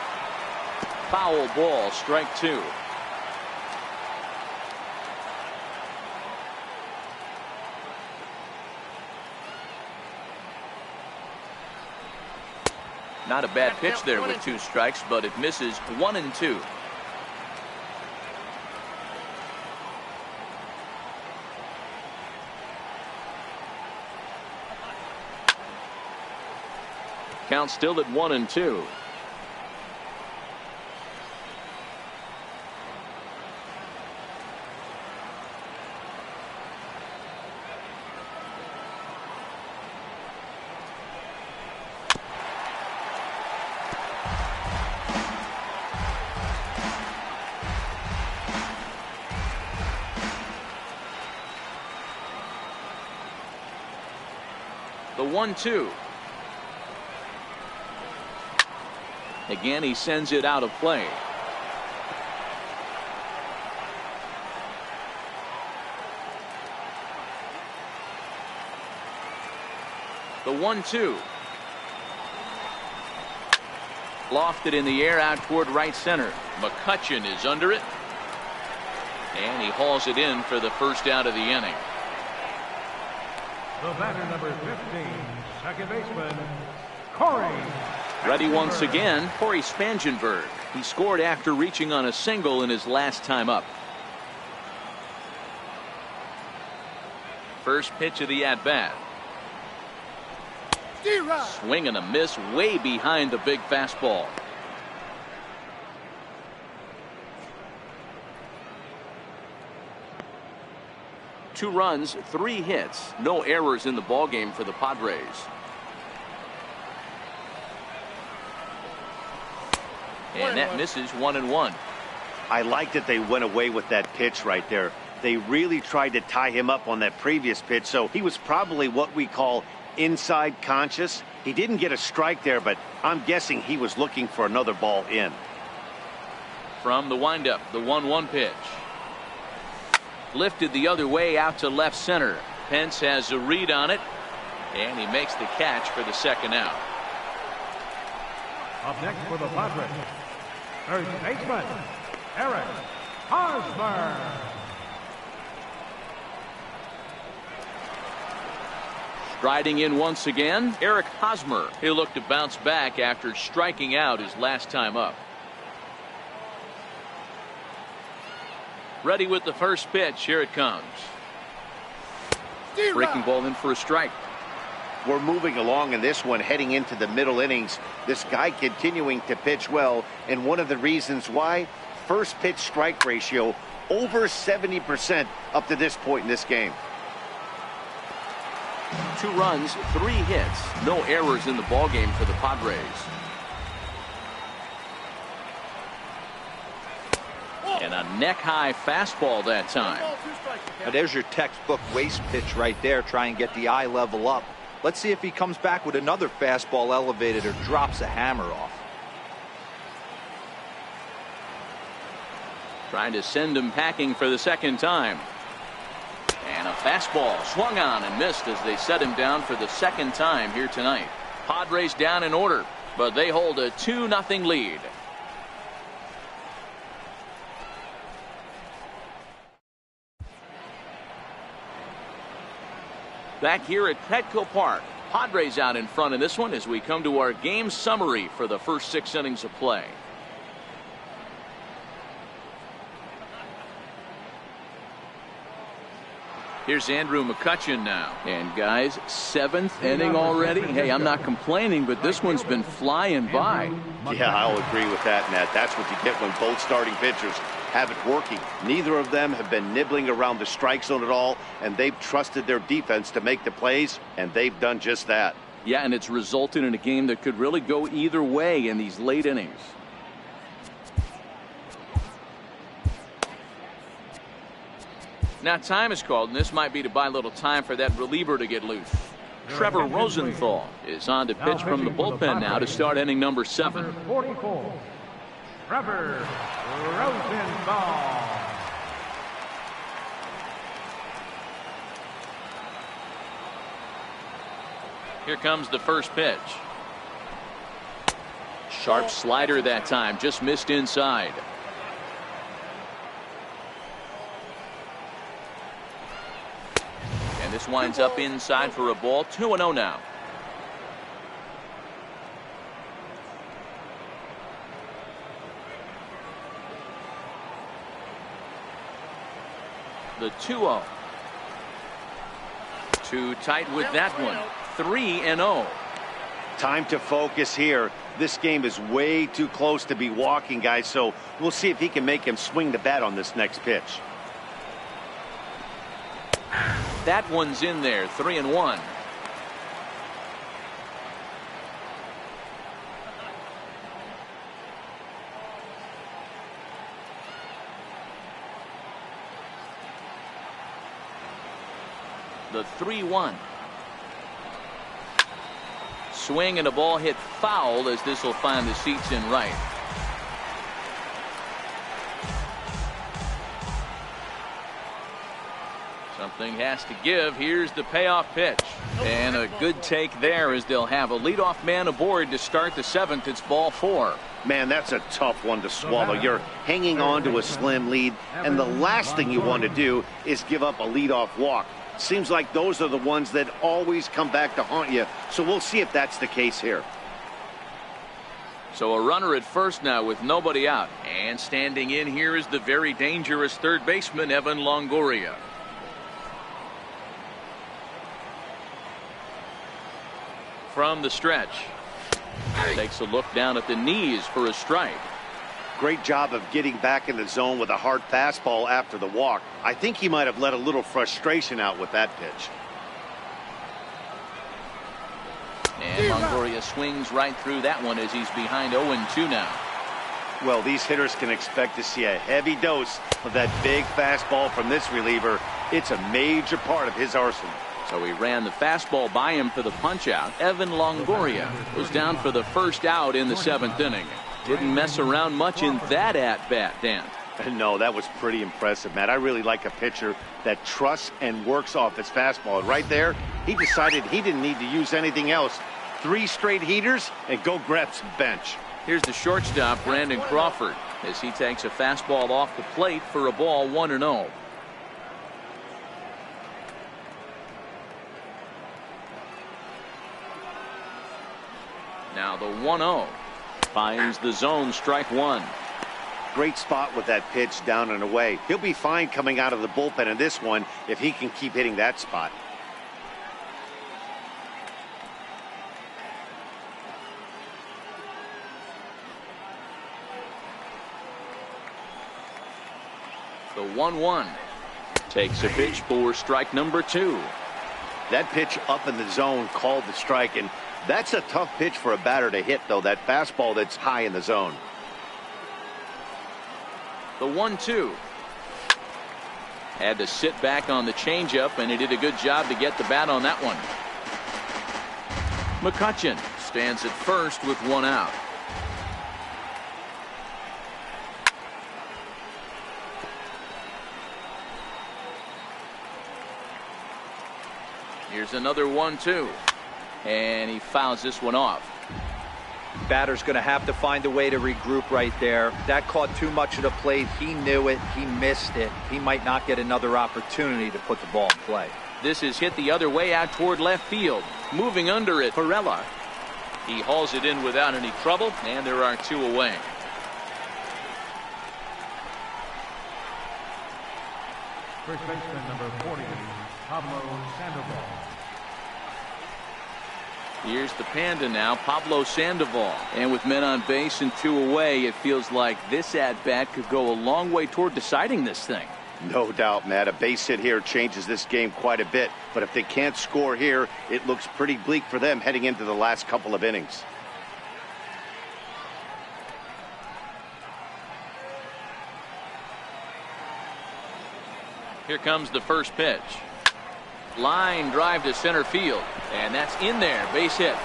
Foul ball, strike 2. Not a bad pitch there with 2 strikes, but it misses 1 and 2. Count still at 1 and 2. The 1-2. Again, he sends it out of play. The 1-2. Lofted in the air out toward right center. McCutchen is under it. And he hauls it in for the first out of the inning. The batter, number 15, second baseman, Corey. Ready once again, Corey Spangenberg. He scored after reaching on a single in his last time up. First pitch of the at-bat. Swing and a miss way behind the big fastball. Two runs, 3 hits, no errors in the ballgame for the Padres. And that misses 1-1. I like that they went away with that pitch right there. They really tried to tie him up on that previous pitch, so he was probably what we call inside conscious. He didn't get a strike there, but I'm guessing he was looking for another ball in. From the windup, the 1-1 pitch. Lifted the other way out to left center. Pence has a read on it, and he makes the catch for the second out. Up next for the Padres, third baseman, Eric Hosmer. Striding in once again, Eric Hosmer. He'll look to bounce back after striking out his last time up. Ready with the first pitch. Here it comes. Breaking ball in for a strike. We're moving along in this one, heading into the middle innings. This guy continuing to pitch well, and one of the reasons why, first pitch strike ratio over 70% up to this point in this game. 2 runs, 3 hits, no errors in the ballgame for the Padres. And a neck-high fastball that time. Now there's your textbook waist pitch right there. Try and get the eye level up. Let's see if he comes back with another fastball elevated or drops a hammer off. Trying to send him packing for the second time. And a fastball swung on and missed as they set him down for the second time here tonight. Padres down in order, but they hold a 2-0 lead. Back here at Petco Park, Padres out in front in this one as we come to our game summary for the first 6 innings of play. Here's Andrew McCutchen now. And guys, 7th inning already. Hey, I'm not complaining, but this one's been flying by. Yeah, I'll agree with that, Nat. That's what you get when both starting pitchers have it working. Neither of them have been nibbling around the strike zone at all, and they've trusted their defense to make the plays, and they've done just that. Yeah, and it's resulted in a game that could really go either way in these late innings. Now time is called, and this might be to buy a little time for that reliever to get loose. Trevor Rosenthal is on to pitch from the bullpen now to start inning number 7. Number 44, Trevor Rosenthal. Here comes the first pitch. Sharp slider that time, just missed inside. And this winds up inside for a ball. 2-0 now. The 2-0. Too tight with that one. 3-0. Time to focus here. This game is way too close to be walking, guys, so we'll see if he can make him swing the bat on this next pitch. That one's in there. 3-1. The 3-1. Swing and a ball hit foul as this will find the seats in right. Something has to give. Here's the payoff pitch. And a good take there as they'll have a leadoff man aboard to start the 7th. It's ball 4. Man, that's a tough one to swallow. You're hanging on to a slim lead, and the last thing you want to do is give up a leadoff walk. Seems like those are the ones that always come back to haunt you, so we'll see if that's the case here. So a runner at first now with nobody out. And standing in here is the very dangerous third baseman, Evan Longoria. From the stretch. Takes a look down at the knees for a strike. Great job of getting back in the zone with a hard fastball after the walk. I think he might have let a little frustration out with that pitch. And Longoria swings right through that one as he's behind 0-2 now. Well, these hitters can expect to see a heavy dose of that big fastball from this reliever. It's a major part of his arsenal. So he ran the fastball by him for the punch out. Evan Longoria was down for the first out in the 7th inning. Didn't mess around much in that at bat, Dan. No, that was pretty impressive, Matt. I really like a pitcher that trusts and works off his fastball. And right there, he decided he didn't need to use anything else. 3 straight heaters and go grab some bench. Here's the shortstop, Brandon Crawford, as he takes a fastball off the plate for a ball 1-0. Now the 1-0 finds the zone, strike 1. Great spot with that pitch down and away. He'll be fine coming out of the bullpen in this one if he can keep hitting that spot. The 1-1 takes a pitch for strike number 2. That pitch up in the zone called the strike, and that's a tough pitch for a batter to hit, though, that fastball that's high in the zone. The 1-2 had to sit back on the changeup, and he did a good job to get the bat on that one. McCutchen stands at first with 1 out. Here's another 1-2. And he fouls this one off. Batter's going to have to find a way to regroup right there. That caught too much of the plate. He knew it. He missed it. He might not get another opportunity to put the ball in play. This is hit the other way out toward left field. Moving under it, Perella. He hauls it in without any trouble, and there are 2 away. First baseman number 40, Pablo Sandoval. Here's the Panda now, Pablo Sandoval. And with men on base and 2 away, it feels like this at-bat could go a long way toward deciding this thing. No doubt, Matt. A base hit here changes this game quite a bit. But if they can't score here, it looks pretty bleak for them heading into the last couple of innings. Here comes the first pitch. Line drive to center field, and that's in there. Base hit.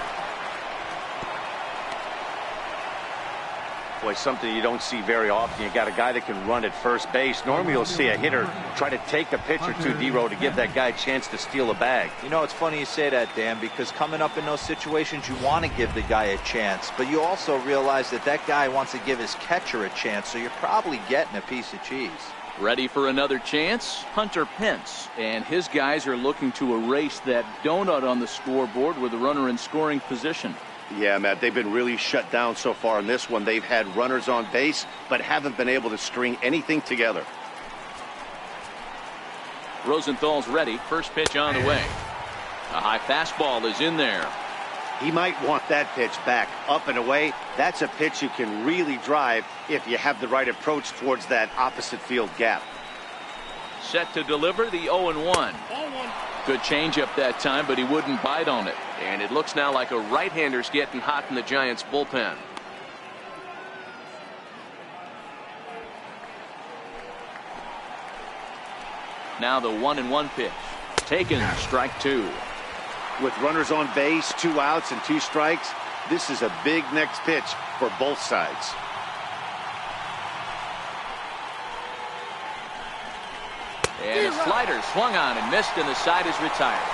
Boy, something you don't see very often. You got a guy that can run at first base. Normally you'll see a hitter try to take a pitch or two, D-Row, to give that guy a chance to steal a bag. You know, it's funny you say that, Dan, because coming up in those situations, you want to give the guy a chance, but you also realize that that guy wants to give his catcher a chance, so you're probably getting a piece of cheese. Ready for another chance? Hunter Pence and his guys are looking to erase that donut on the scoreboard with a runner in scoring position. Yeah, Matt, they've been really shut down so far in this one. They've had runners on base, but haven't been able to string anything together. Rosenthal's ready. First pitch on the way. A high fastball is in there. He might want that pitch back, up and away. That's a pitch you can really drive if you have the right approach towards that opposite field gap. Set to deliver the 0-1. Good changeup that time, but he wouldn't bite on it. And it looks now like a right-hander's getting hot in the Giants bullpen. Now the 1-1 pitch. Taken, strike 2. With runners on base, 2 outs and 2 strikes, this is a big next pitch for both sides. And a slider swung on and missed, and the side is retired.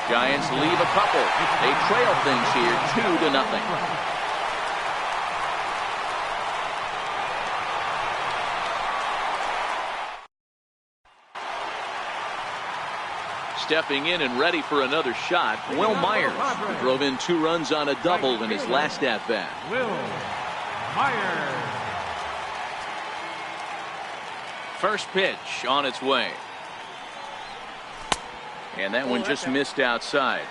Giants leave a couple. They trail things here 2-0. Stepping in and ready for another shot, Will Myers, who drove in 2 runs on a double in his last at-bat. Will Myers. First pitch on its way. And that one just missed outside.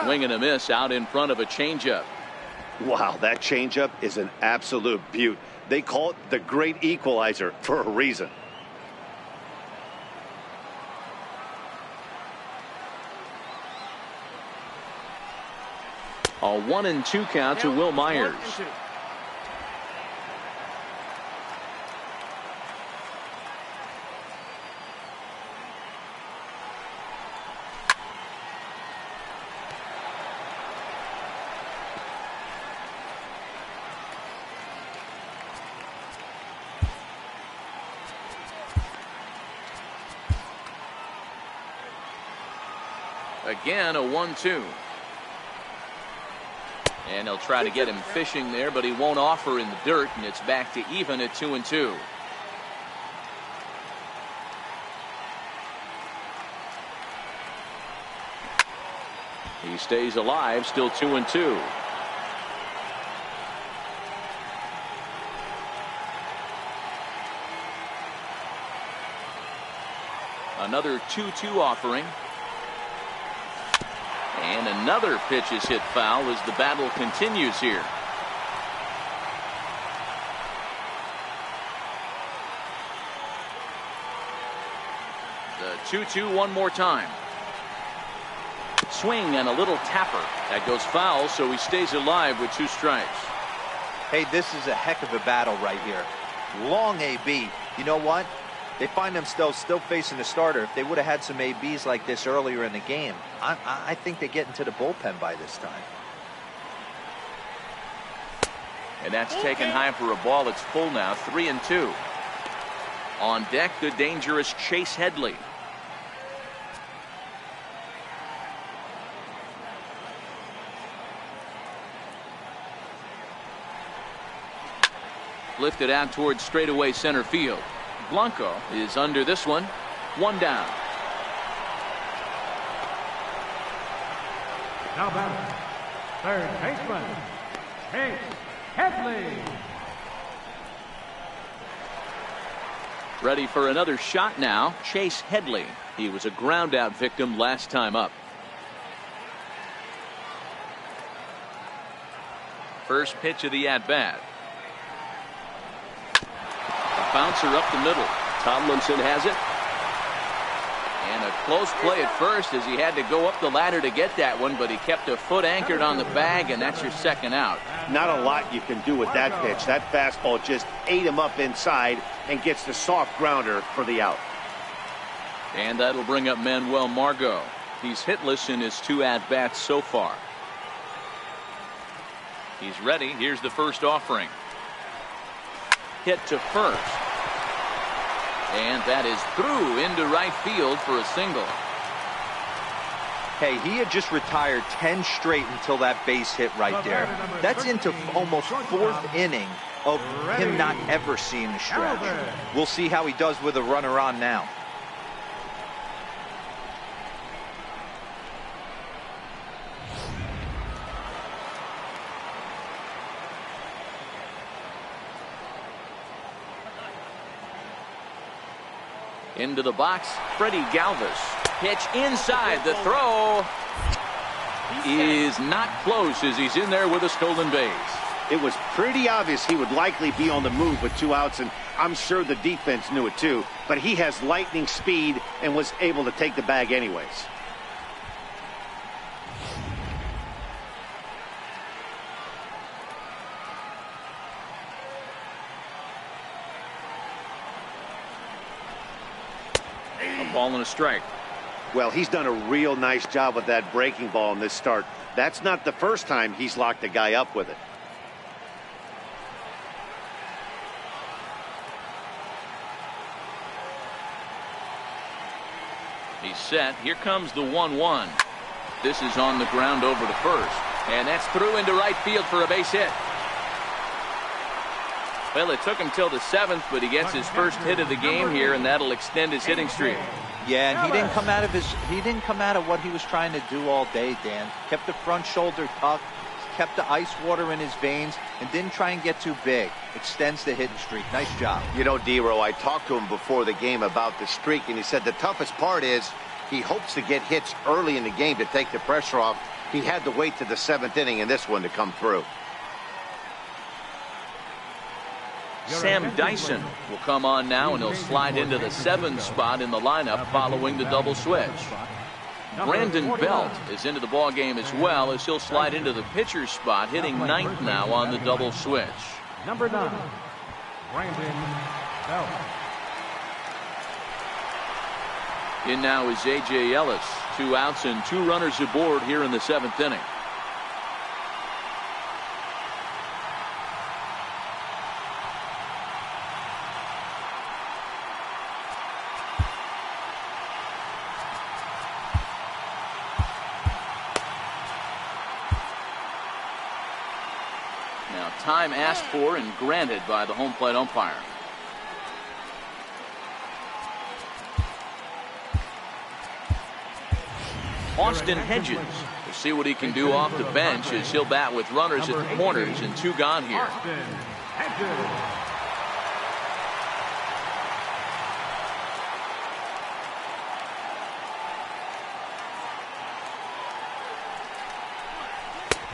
Swing and a miss out in front of a changeup. Wow, that changeup is an absolute beaut. They call it the great equalizer for a reason. A 1-2 count to Will Myers. Again, a 1-2. And he'll try to get him fishing there, but he won't offer in the dirt, and it's back to even at 2-2. He stays alive, still 2-2. Another 2-2 offering. And another pitch is hit foul as the battle continues here. The 2-2 one more time. Swing and a little tapper. That goes foul, so he stays alive with 2 strikes. Hey, this is a heck of a battle right here. Long AB. You know what? They find themselves still facing the starter. If they would have had some ABs like this earlier in the game, I think they get into the bullpen by this time. And that's taken high for a ball. It's full now, 3-2. On deck, the dangerous Chase Headley. Lifted out towards straightaway center field. Blanco is under this one. 1 down. Now batting, third baseman, Chase Headley. Ready for another shot now, Chase Headley. He was a ground out victim last time up. First pitch of the at bat. Bouncer up the middle. Tomlinson has it. And a close play at first as he had to go up the ladder to get that one, but he kept a foot anchored on the bag, and that's your second out. Not a lot you can do with that pitch. That fastball just ate him up inside and gets the soft grounder for the out. And that'll bring up Manuel Margot. He's hitless in his 2 at-bats so far. He's ready. Here's the first offering. Hit to first. And that is through into right field for a single. Hey, he had just retired 10 straight until that base hit right there. That's into almost 4th inning of him not ever seeing the stretch. We'll see how he does with a runner on now. Into the box, Freddie Galvis. Pitch inside. The throw is not close as he's in there with a stolen base. It was pretty obvious he would likely be on the move with 2 outs, and I'm sure the defense knew it too. But he has lightning speed and was able to take the bag anyways. Ball and a strike. Well, he's done a real nice job with that breaking ball in this start. That's not the first time he's locked a guy up with it. He's set. Here comes the 1-1. This is on the ground over to first. And that's through into right field for a base hit. Well, it took him till the 7th, but he gets his first hit of the game here, and that'll extend his hitting streak. Yeah, and he didn't come out of what he was trying to do all day, Dan. Kept the front shoulder tucked, kept the ice water in his veins, and didn't try and get too big. Extends the hitting streak. Nice job. You know, D-Row, I talked to him before the game about the streak, and he said the toughest part is he hopes to get hits early in the game to take the pressure off. He had to wait to the 7th inning in this one to come through. Sam Dyson will come on now, and he'll slide into the 7th spot in the lineup following the double switch. Brandon Belt is into the ball game as well, as he'll slide into the pitcher's spot, hitting 9th now on the double switch. Number 9, Brandon Belt. In now is A.J. Ellis. 2 outs and 2 runners aboard here in the 7th inning. Now time asked for and granted by the home plate umpire. Austin Hedges. We'll see what he can do off the bench as he'll bat with runners at the corners and 2 gone here. Austin Hedges.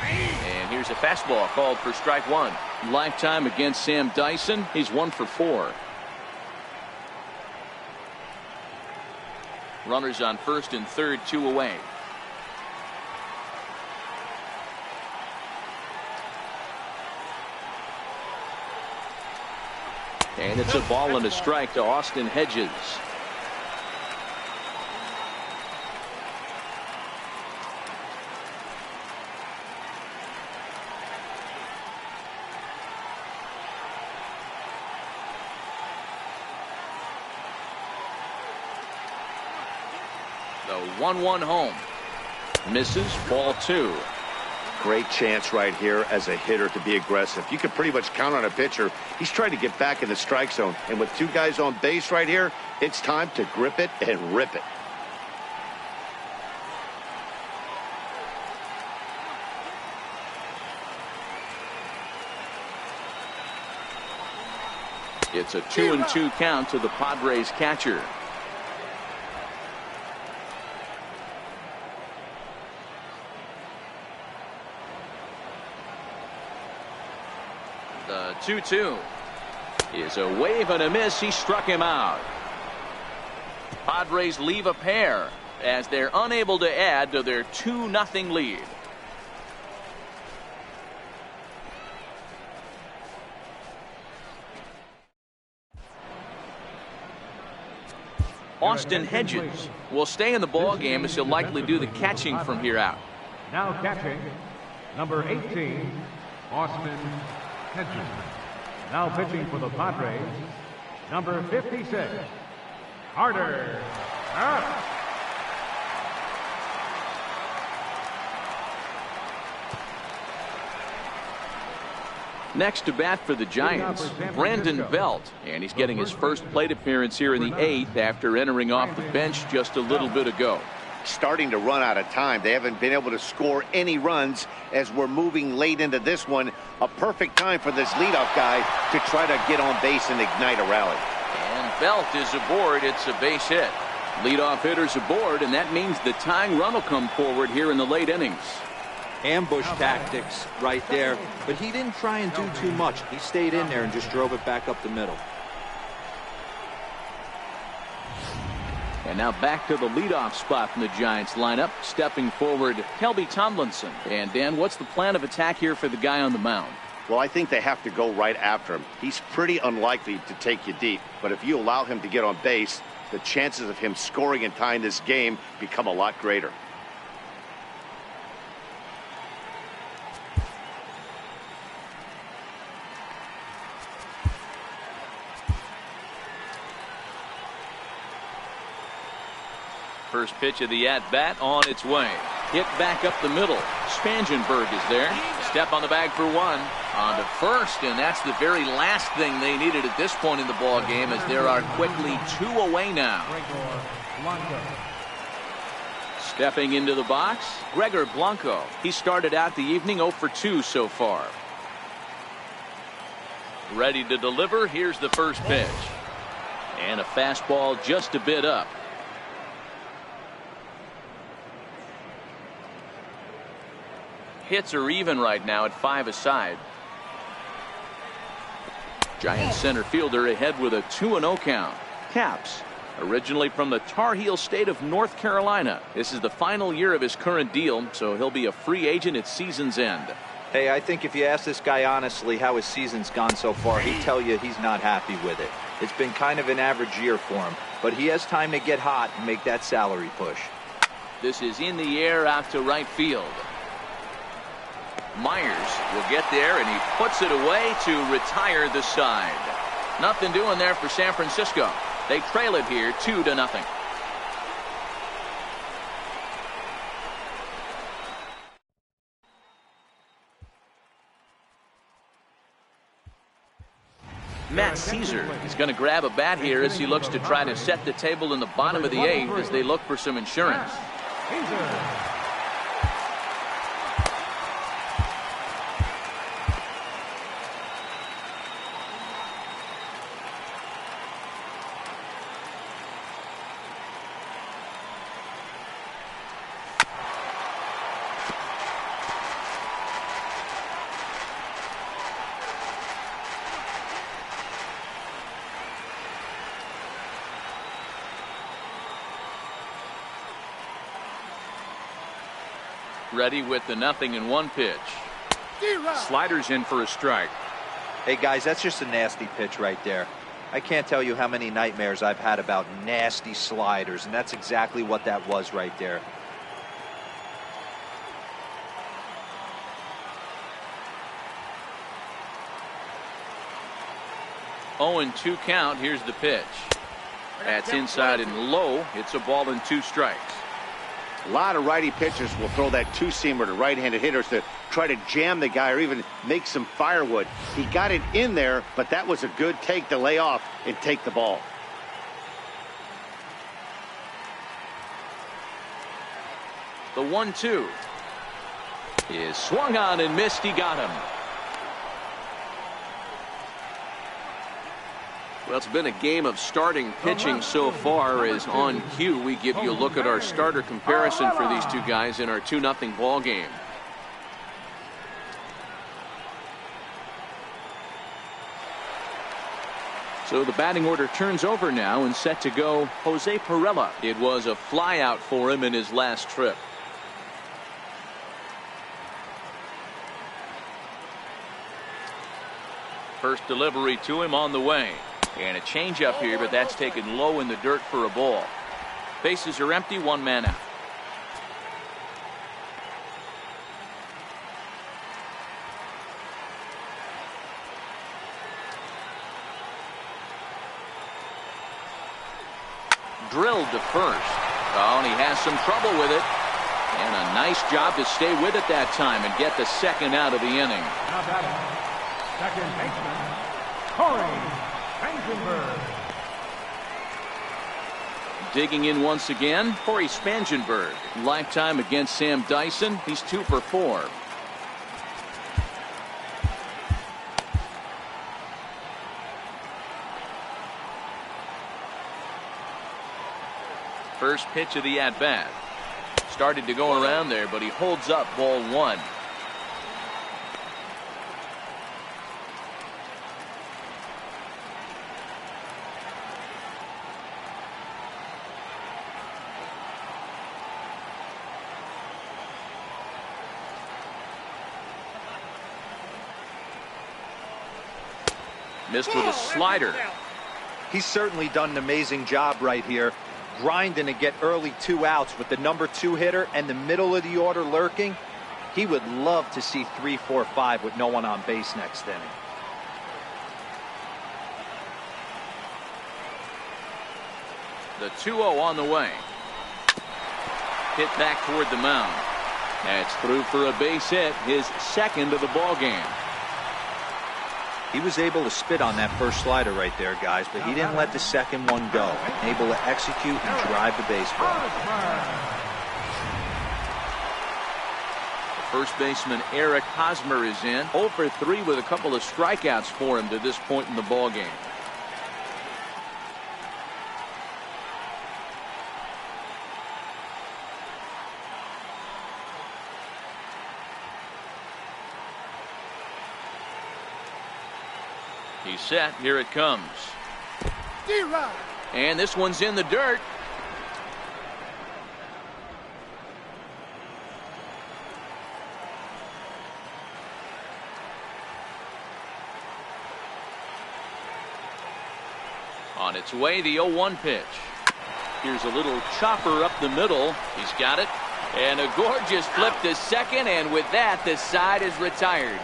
And here's a fastball called for strike 1. Lifetime against Sam Dyson. He's 1 for 4. Runners on first and third, 2 away. And it's a ball and a strike to Austin Hedges. The 1-1 home. Misses, ball 2. Great chance right here as a hitter to be aggressive. You can pretty much count on a pitcher. He's trying to get back in the strike zone. And with 2 guys on base right here, it's time to grip it and rip it. It's a 2-2 count to the Padres catcher. The 2-2 is a wave and a miss. He struck him out. Padres leave a pair as they're unable to add to their 2-0 lead. Austin Hedges will stay in the ball game as he'll likely do the catching from here out. Now catching, number 18, Austin Hedges. Now pitching for the Padres, number 56, Carter. Next to bat for the Giants, Brandon Belt, and he's getting his first plate appearance here in the 8th after entering off the bench just a little bit ago. Starting to run out of time. They haven't been able to score any runs as we're moving late into this one. A perfect time for this leadoff guy to try to get on base and ignite a rally. And Belt is aboard. It's a base hit. Leadoff hitters aboard, and that means the tying run will come forward here in the late innings. Ambush tactics right there, but he didn't try and do too much. He stayed in there and just drove it back up the middle. And now back to the leadoff spot from the Giants lineup. Stepping forward, Kelby Tomlinson. And Dan, what's the plan of attack here for the guy on the mound? Well, I think they have to go right after him. He's pretty unlikely to take you deep, but if you allow him to get on base, the chances of him scoring and tying this game become a lot greater. First pitch of the at-bat on its way. Hit back up the middle. Spangenberg is there. Step on the bag for one. On to first, and that's the very last thing they needed at this point in the ball game, as there are quickly 2 away now. Stepping into the box, Gregor Blanco. He started out the evening 0 for 2 so far. Ready to deliver. Here's the first pitch. And a fastball just a bit up. Hits are even right now at 5 aside. Giant center fielder ahead with a 2-0 count. Caps, originally from the Tar Heel state of North Carolina. This is the final year of his current deal, so he'll be a free agent at season's end. Hey, I think if you ask this guy honestly how his season's gone so far, he'd tell you he's not happy with it. It's been kind of an average year for him, but he has time to get hot and make that salary push. This is in the air out to right field. Myers will get there, and he puts it away to retire the side. Nothing doing there for San Francisco. They trail it here 2-0. Matt Caesar is going to grab a bat here as he looks to try to set the table in the bottom of the 8th as they look for some insurance. Ready with the 0-1 pitch. Sliders in for a strike. Hey guys, that's just a nasty pitch right there. I can't tell you how many nightmares I've had about nasty sliders, and that's exactly what that was right there. Oh, 2 count. Here's the pitch. That's inside and low. It's a ball and 2 strikes. A lot of righty pitchers will throw that two-seamer to right-handed hitters to try to jam the guy or even make some firewood. He got it in there, but that was a good take to lay off and take the ball. The 1-2 is swung on and missed. He got him. Well, it's been a game of starting pitching so far. As on cue, we give you a look at our starter comparison for these two guys in our 2-0 ball game. So the batting order turns over now, and set to go Jose Pirela. It was a flyout for him in his last trip. First delivery to him on the way. And a changeup here, but that's taken low in the dirt for a ball. Bases are empty, 1 man out. Drilled to first. Oh, and he has some trouble with it. And a nice job to stay with it that time and get the second out of the inning. Now batting, second baseman, Corey Spangenberg. Digging in once again, Corey Spangenberg. Lifetime against Sam Dyson. He's 2 for 4. First pitch of the at-bat. Started to go around there, but he holds up, ball 1. Missed with a slider. He's certainly done an amazing job right here, grinding to get early 2 outs with the number 2 hitter and the middle of the order lurking. He would love to see 3, 4, 5 with no one on base next inning. The 2-0 on the way. Hit back toward the mound. That's through for a base hit, his second of the ball game. He was able to spit on that first slider right there, guys, but he didn't let the second one go. Able to execute and drive the baseball. The first baseman Eric Hosmer is in. 0 for 3 with a couple of strikeouts for him to this point in the ball game. He's set. Here it comes. And this one's in the dirt. On its way, the 0-1 pitch. Here's a little chopper up the middle. He's got it. And a gorgeous flip to second. And with that, the side is retired.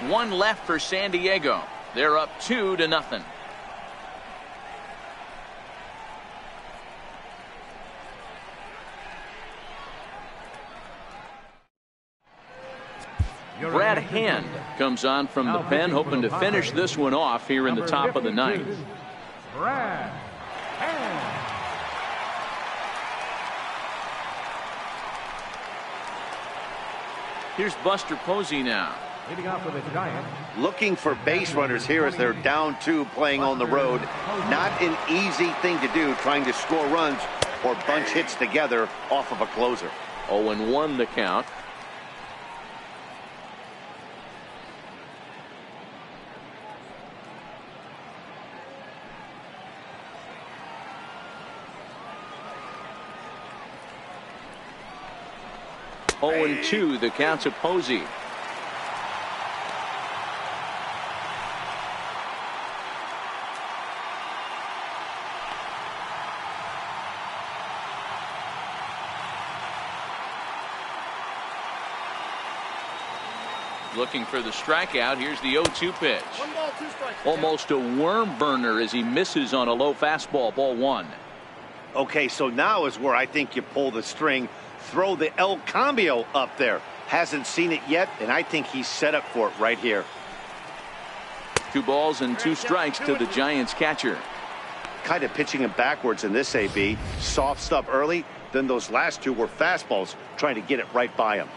One left for San Diego. They're up 2-0. Brad Hand comes on from the pen, hoping to finish this one off here in the top of the ninth. Brad Hand. Here's Buster Posey now. Leading off with the Giants. Looking for base runners here as they're down 2 playing on the road. Not an easy thing to do, trying to score runs or bunch hits together off of a closer. 0-1 the count. Hey. 0-2 the count to Posey. Looking for the strikeout. Here's the 0-2 pitch. 1 ball, 2 strikes. Almost a worm burner as he misses on a low fastball. Ball 1. Okay, so now is where I think you pull the string. Throw the El Cambio up there. Hasn't seen it yet, and I think he's set up for it right here. 2 balls and 2 strikes to the Giants catcher. Kind of pitching him backwards in this AB. Soft stuff early, then those last 2 were fastballs, trying to get it right by him.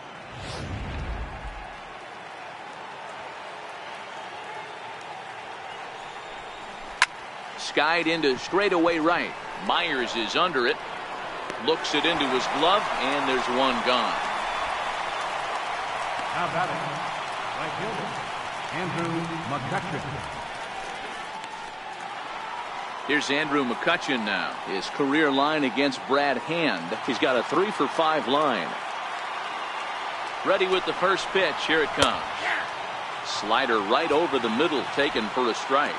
Skied into straightaway right. Myers is under it. Looks it into his glove, and there's one gone. Now batting, right fielder, Andrew McCutchen. Here's Andrew McCutchen now. His career line against Brad Hand. He's got a 3 for 5 line. Ready with the first pitch. Here it comes. Slider right over the middle, taken for a strike.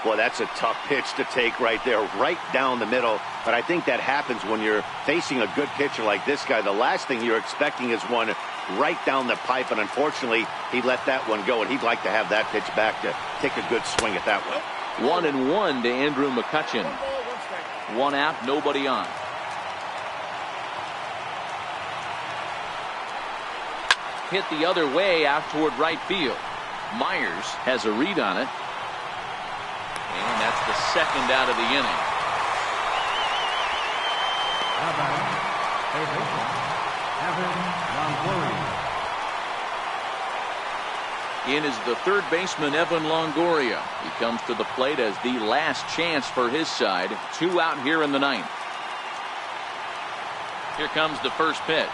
Well, that's a tough pitch to take right there, right down the middle. But I think that happens when you're facing a good pitcher like this guy. The last thing you're expecting is one right down the pipe, and unfortunately, he let that one go, and he'd like to have that pitch back to take a good swing at that one. 1-1 to Andrew McCutchen. 1 ball, 1 strike. 1 out, nobody on. Hit the other way out toward right field. Myers has a read on it. And that's the second out of the inning. Now batting, third baseman, Evan Longoria. In is the third baseman, Evan Longoria. He comes to the plate as the last chance for his side. 2 out here in the ninth. Here comes the first pitch.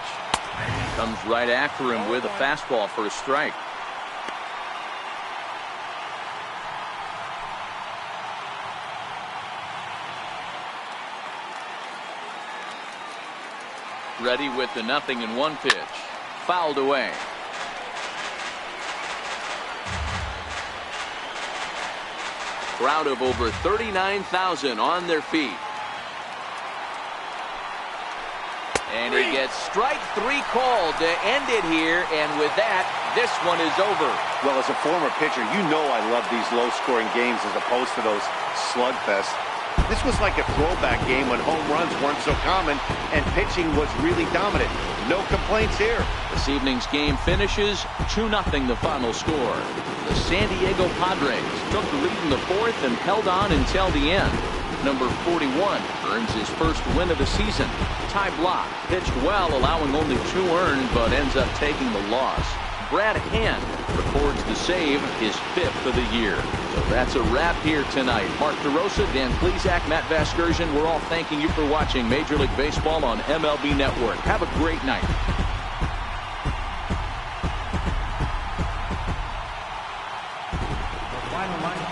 Comes right after him with a fastball for a strike. Ready with the 0-1 pitch. Fouled away. Crowd of over 39,000 on their feet. And he gets strike 3 called to end it here, and with that, this one is over. Well, as a former pitcher, you know I love these low-scoring games as opposed to those slugfests. This was like a throwback game when home runs weren't so common and pitching was really dominant. No complaints here. This evening's game finishes 2-0 the final score. The San Diego Padres took the lead in the 4th and held on until the end. Number 41 earns his first win of the season. Ty Blach pitched well, allowing only 2 earned, but ends up taking the loss. Brad Hand records the save, his 5th of the year. So that's a wrap here tonight. Mark DeRosa, Dan Plesac, Matt Vasgersian, we're all thanking you for watching Major League Baseball on MLB Network. Have a great night. The final line